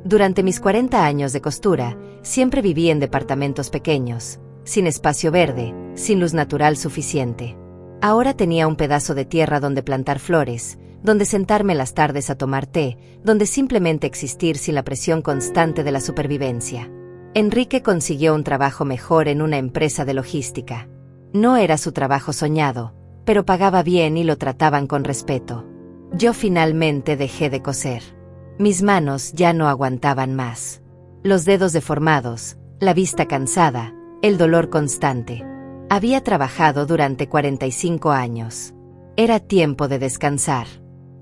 Durante mis 40 años de costura, siempre viví en departamentos pequeños, sin espacio verde, sin luz natural suficiente. Ahora tenía un pedazo de tierra donde plantar flores, donde sentarme las tardes a tomar té, donde simplemente existir sin la presión constante de la supervivencia. Enrique consiguió un trabajo mejor en una empresa de logística. No era su trabajo soñado, pero pagaba bien y lo trataban con respeto. Yo finalmente dejé de coser. Mis manos ya no aguantaban más. Los dedos deformados, la vista cansada, el dolor constante. Había trabajado durante 45 años. Era tiempo de descansar.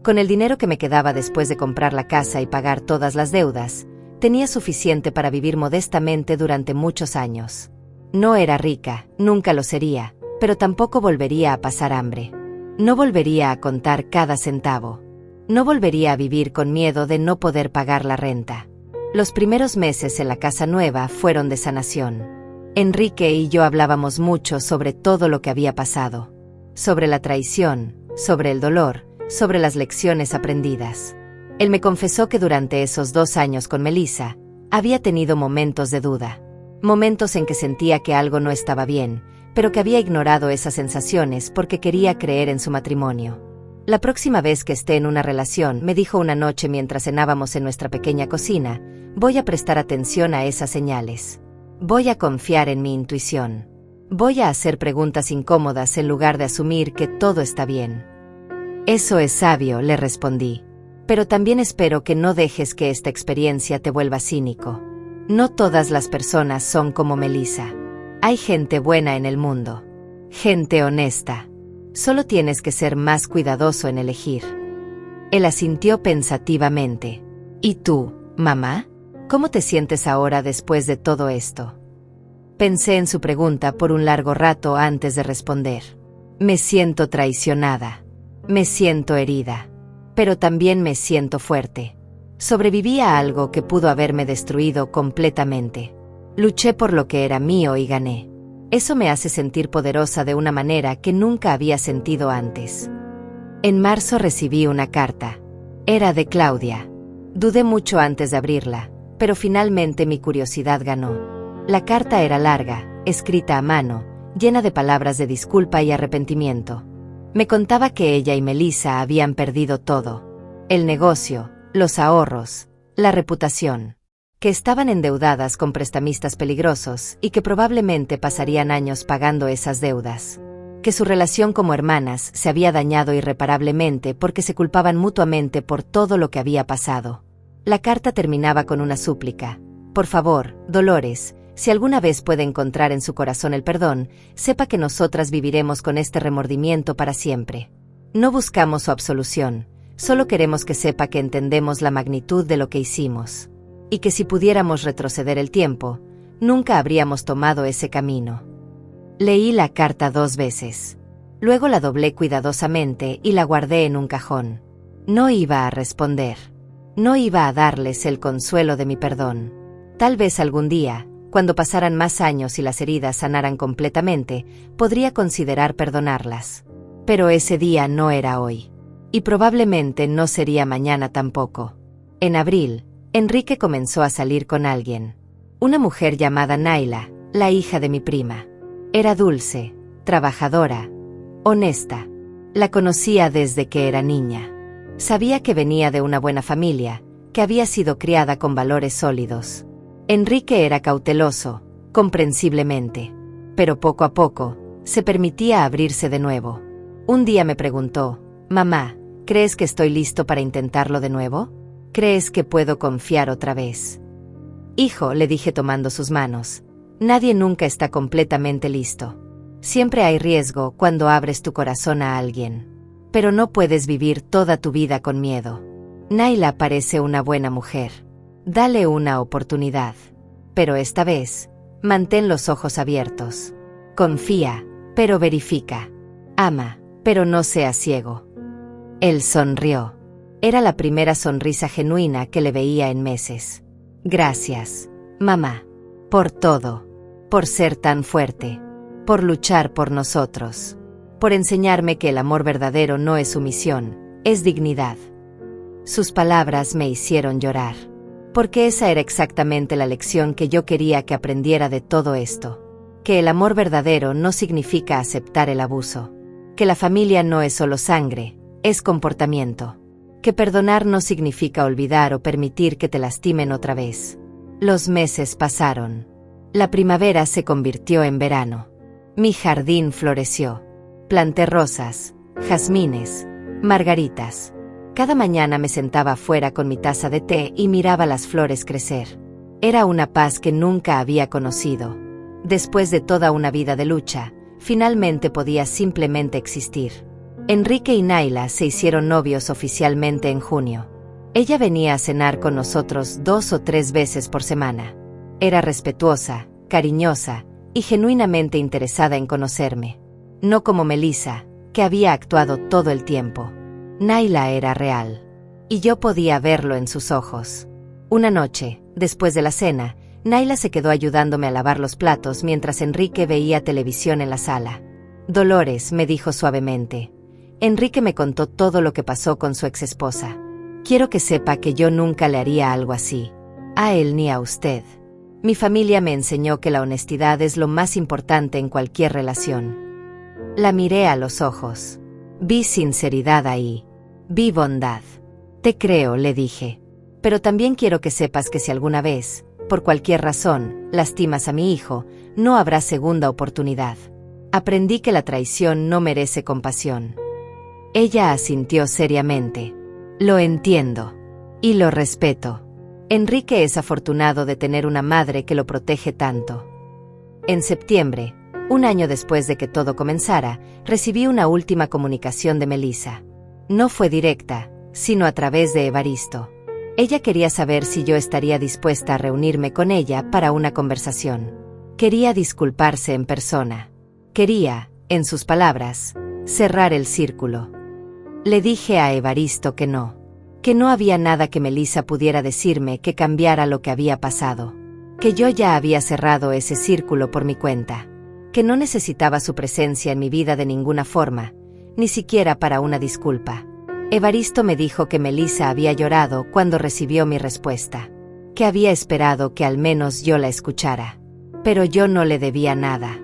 Con el dinero que me quedaba después de comprar la casa y pagar todas las deudas, tenía suficiente para vivir modestamente durante muchos años. No era rica, nunca lo sería, pero tampoco volvería a pasar hambre. No volvería a contar cada centavo. No volvería a vivir con miedo de no poder pagar la renta. Los primeros meses en la casa nueva fueron de sanación. Enrique y yo hablábamos mucho sobre todo lo que había pasado. Sobre la traición, sobre el dolor, sobre las lecciones aprendidas. Él me confesó que durante esos 2 años con Melissa, había tenido momentos de duda. Momentos en que sentía que algo no estaba bien, pero que había ignorado esas sensaciones porque quería creer en su matrimonio. La próxima vez que esté en una relación, me dijo una noche mientras cenábamos en nuestra pequeña cocina, voy a prestar atención a esas señales. Voy a confiar en mi intuición. Voy a hacer preguntas incómodas en lugar de asumir que todo está bien. Eso es sabio, le respondí. Pero también espero que no dejes que esta experiencia te vuelva cínico. No todas las personas son como Melissa. Hay gente buena en el mundo. Gente honesta. Solo tienes que ser más cuidadoso en elegir. Él asintió pensativamente. ¿Y tú, mamá? ¿Cómo te sientes ahora después de todo esto? Pensé en su pregunta por un largo rato antes de responder. Me siento traicionada. Me siento herida. Pero también me siento fuerte. Sobreviví a algo que pudo haberme destruido completamente. Luché por lo que era mío y gané. Eso me hace sentir poderosa de una manera que nunca había sentido antes. En marzo recibí una carta. Era de Claudia. Dudé mucho antes de abrirla, pero finalmente mi curiosidad ganó. La carta era larga, escrita a mano, llena de palabras de disculpa y arrepentimiento. Me contaba que ella y Melissa habían perdido todo: el negocio, los ahorros, la reputación, que estaban endeudadas con prestamistas peligrosos y que probablemente pasarían años pagando esas deudas, que su relación como hermanas se había dañado irreparablemente porque se culpaban mutuamente por todo lo que había pasado. La carta terminaba con una súplica: por favor, Dolores, si alguna vez puede encontrar en su corazón el perdón, sepa que nosotras viviremos con este remordimiento para siempre. No buscamos su absolución, solo queremos que sepa que entendemos la magnitud de lo que hicimos, y que si pudiéramos retroceder el tiempo, nunca habríamos tomado ese camino. Leí la carta 2 veces. Luego la doblé cuidadosamente y la guardé en un cajón. No iba a responder. No iba a darles el consuelo de mi perdón. Tal vez algún día, cuando pasaran más años y las heridas sanaran completamente, podría considerar perdonarlas. Pero ese día no era hoy. Y probablemente no sería mañana tampoco. En abril, Enrique comenzó a salir con alguien. Una mujer llamada Naila, la hija de mi prima. Era dulce, trabajadora, honesta. La conocía desde que era niña. Sabía que venía de una buena familia, que había sido criada con valores sólidos. Enrique era cauteloso, comprensiblemente. Pero poco a poco, se permitía abrirse de nuevo. Un día me preguntó: «Mamá, ¿crees que estoy listo para intentarlo de nuevo? ¿Crees que puedo confiar otra vez?» «Hijo», le dije tomando sus manos, «nadie nunca está completamente listo. Siempre hay riesgo cuando abres tu corazón a alguien. Pero no puedes vivir toda tu vida con miedo. Naila parece una buena mujer. Dale una oportunidad. Pero esta vez, mantén los ojos abiertos. Confía, pero verifica. Ama, pero no seas ciego». Él sonrió. Era la primera sonrisa genuina que le veía en meses. «Gracias, mamá, por todo, por ser tan fuerte, por luchar por nosotros, por enseñarme que el amor verdadero no es sumisión, es dignidad». Sus palabras me hicieron llorar, porque esa era exactamente la lección que yo quería que aprendiera de todo esto: que el amor verdadero no significa aceptar el abuso, que la familia no es solo sangre, es comportamiento, que perdonar no significa olvidar o permitir que te lastimen otra vez. Los meses pasaron. La primavera se convirtió en verano. Mi jardín floreció. Planté rosas, jazmines, margaritas. Cada mañana me sentaba afuera con mi taza de té y miraba las flores crecer. Era una paz que nunca había conocido. Después de toda una vida de lucha, finalmente podía simplemente existir. Enrique y Naila se hicieron novios oficialmente en junio. Ella venía a cenar con nosotros 2 o 3 veces por semana. Era respetuosa, cariñosa y genuinamente interesada en conocerme. No como Melissa, que había actuado todo el tiempo. Naila era real. Y yo podía verlo en sus ojos. Una noche, después de la cena, Naila se quedó ayudándome a lavar los platos mientras Enrique veía televisión en la sala. «Dolores», me dijo suavemente, «Enrique me contó todo lo que pasó con su exesposa. Quiero que sepa que yo nunca le haría algo así. A él ni a usted. Mi familia me enseñó que la honestidad es lo más importante en cualquier relación». La miré a los ojos. Vi sinceridad ahí. Vi bondad. «Te creo», le dije. «Pero también quiero que sepas que si alguna vez, por cualquier razón, lastimas a mi hijo, no habrá segunda oportunidad. Aprendí que la traición no merece compasión». Ella asintió seriamente. «Lo entiendo. Y lo respeto. Enrique es afortunado de tener una madre que lo protege tanto». En septiembre, un año después de que todo comenzara, recibí una última comunicación de Melissa. No fue directa, sino a través de Evaristo. Ella quería saber si yo estaría dispuesta a reunirme con ella para una conversación. Quería disculparse en persona. Quería, en sus palabras, cerrar el círculo. Le dije a Evaristo que no había nada que Melissa pudiera decirme que cambiara lo que había pasado, que yo ya había cerrado ese círculo por mi cuenta. que no necesitaba su presencia en mi vida de ninguna forma, ni siquiera para una disculpa. Evaristo me dijo que Melissa había llorado cuando recibió mi respuesta, que había esperado que al menos yo la escuchara. Pero yo no le debía nada,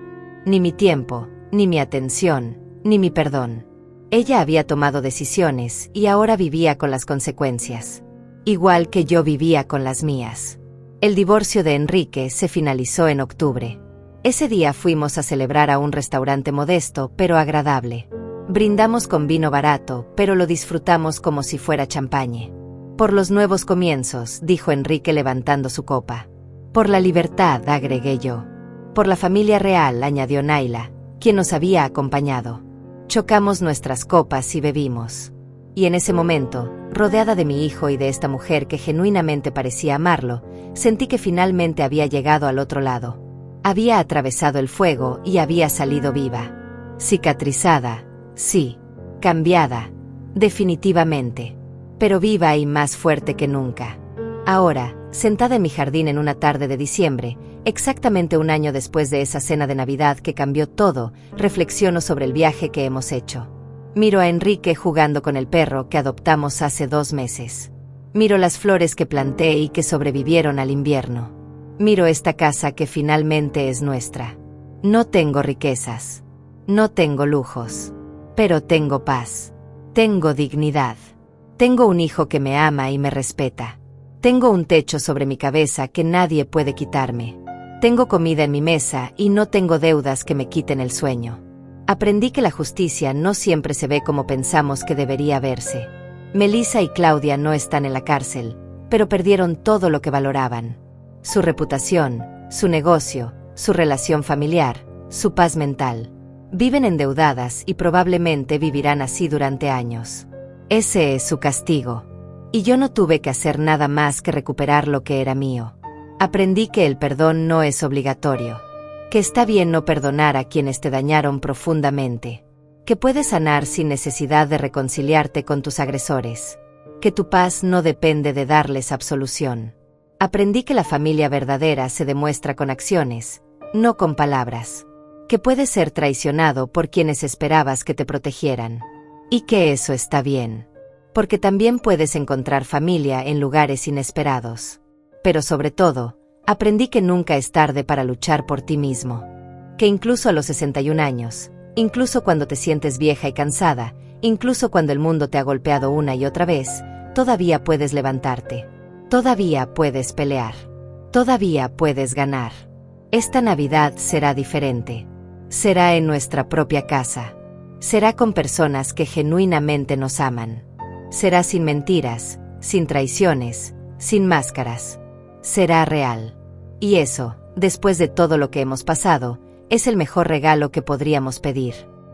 ni mi tiempo, ni mi atención, ni mi perdón. Ella había tomado decisiones y ahora vivía con las consecuencias, igual que yo vivía con las mías. El divorcio de Enrique se finalizó en octubre. Ese día fuimos a celebrar a un restaurante modesto pero agradable. Brindamos con vino barato, pero lo disfrutamos como si fuera champagne. Por los nuevos comienzos, dijo Enrique levantando su copa. Por la libertad, agregué yo. Por la familia real, añadió Naila, quien nos había acompañado. Chocamos nuestras copas y bebimos. Y en ese momento, rodeada de mi hijo y de esta mujer que genuinamente parecía amarlo, sentí que finalmente había llegado al otro lado. Había atravesado el fuego y había salido viva. Cicatrizada, sí. Cambiada, definitivamente. Pero viva y más fuerte que nunca. Ahora, sentada en mi jardín en una tarde de diciembre, exactamente un año después de esa cena de Navidad que cambió todo, reflexiono sobre el viaje que hemos hecho. Miro a Enrique jugando con el perro que adoptamos hace 2 meses. Miro las flores que planté y que sobrevivieron al invierno. Miro esta casa que finalmente es nuestra. No tengo riquezas. No tengo lujos. Pero tengo paz. Tengo dignidad. Tengo un hijo que me ama y me respeta. Tengo un techo sobre mi cabeza que nadie puede quitarme. Tengo comida en mi mesa y no tengo deudas que me quiten el sueño. Aprendí que la justicia no siempre se ve como pensamos que debería verse. Melissa y Claudia no están en la cárcel, pero perdieron todo lo que valoraban. Su reputación, su negocio, su relación familiar, su paz mental. Viven endeudadas y probablemente vivirán así durante años. Ese es su castigo. Y yo no tuve que hacer nada más que recuperar lo que era mío. Aprendí que el perdón no es obligatorio. Que está bien no perdonar a quienes te dañaron profundamente. Que puedes sanar sin necesidad de reconciliarte con tus agresores. Que tu paz no depende de darles absolución. Aprendí que la familia verdadera se demuestra con acciones, no con palabras. Que puedes ser traicionado por quienes esperabas que te protegieran. Y que eso está bien. Porque también puedes encontrar familia en lugares inesperados. Pero sobre todo, aprendí que nunca es tarde para luchar por ti mismo. Que incluso a los 61 años, incluso cuando te sientes vieja y cansada, incluso cuando el mundo te ha golpeado una y otra vez, todavía puedes levantarte. Todavía puedes pelear. Todavía puedes ganar. Esta Navidad será diferente. Será en nuestra propia casa. Será con personas que genuinamente nos aman. Será sin mentiras, sin traiciones, sin máscaras. Será real. Y eso, después de todo lo que hemos pasado, es el mejor regalo que podríamos pedir.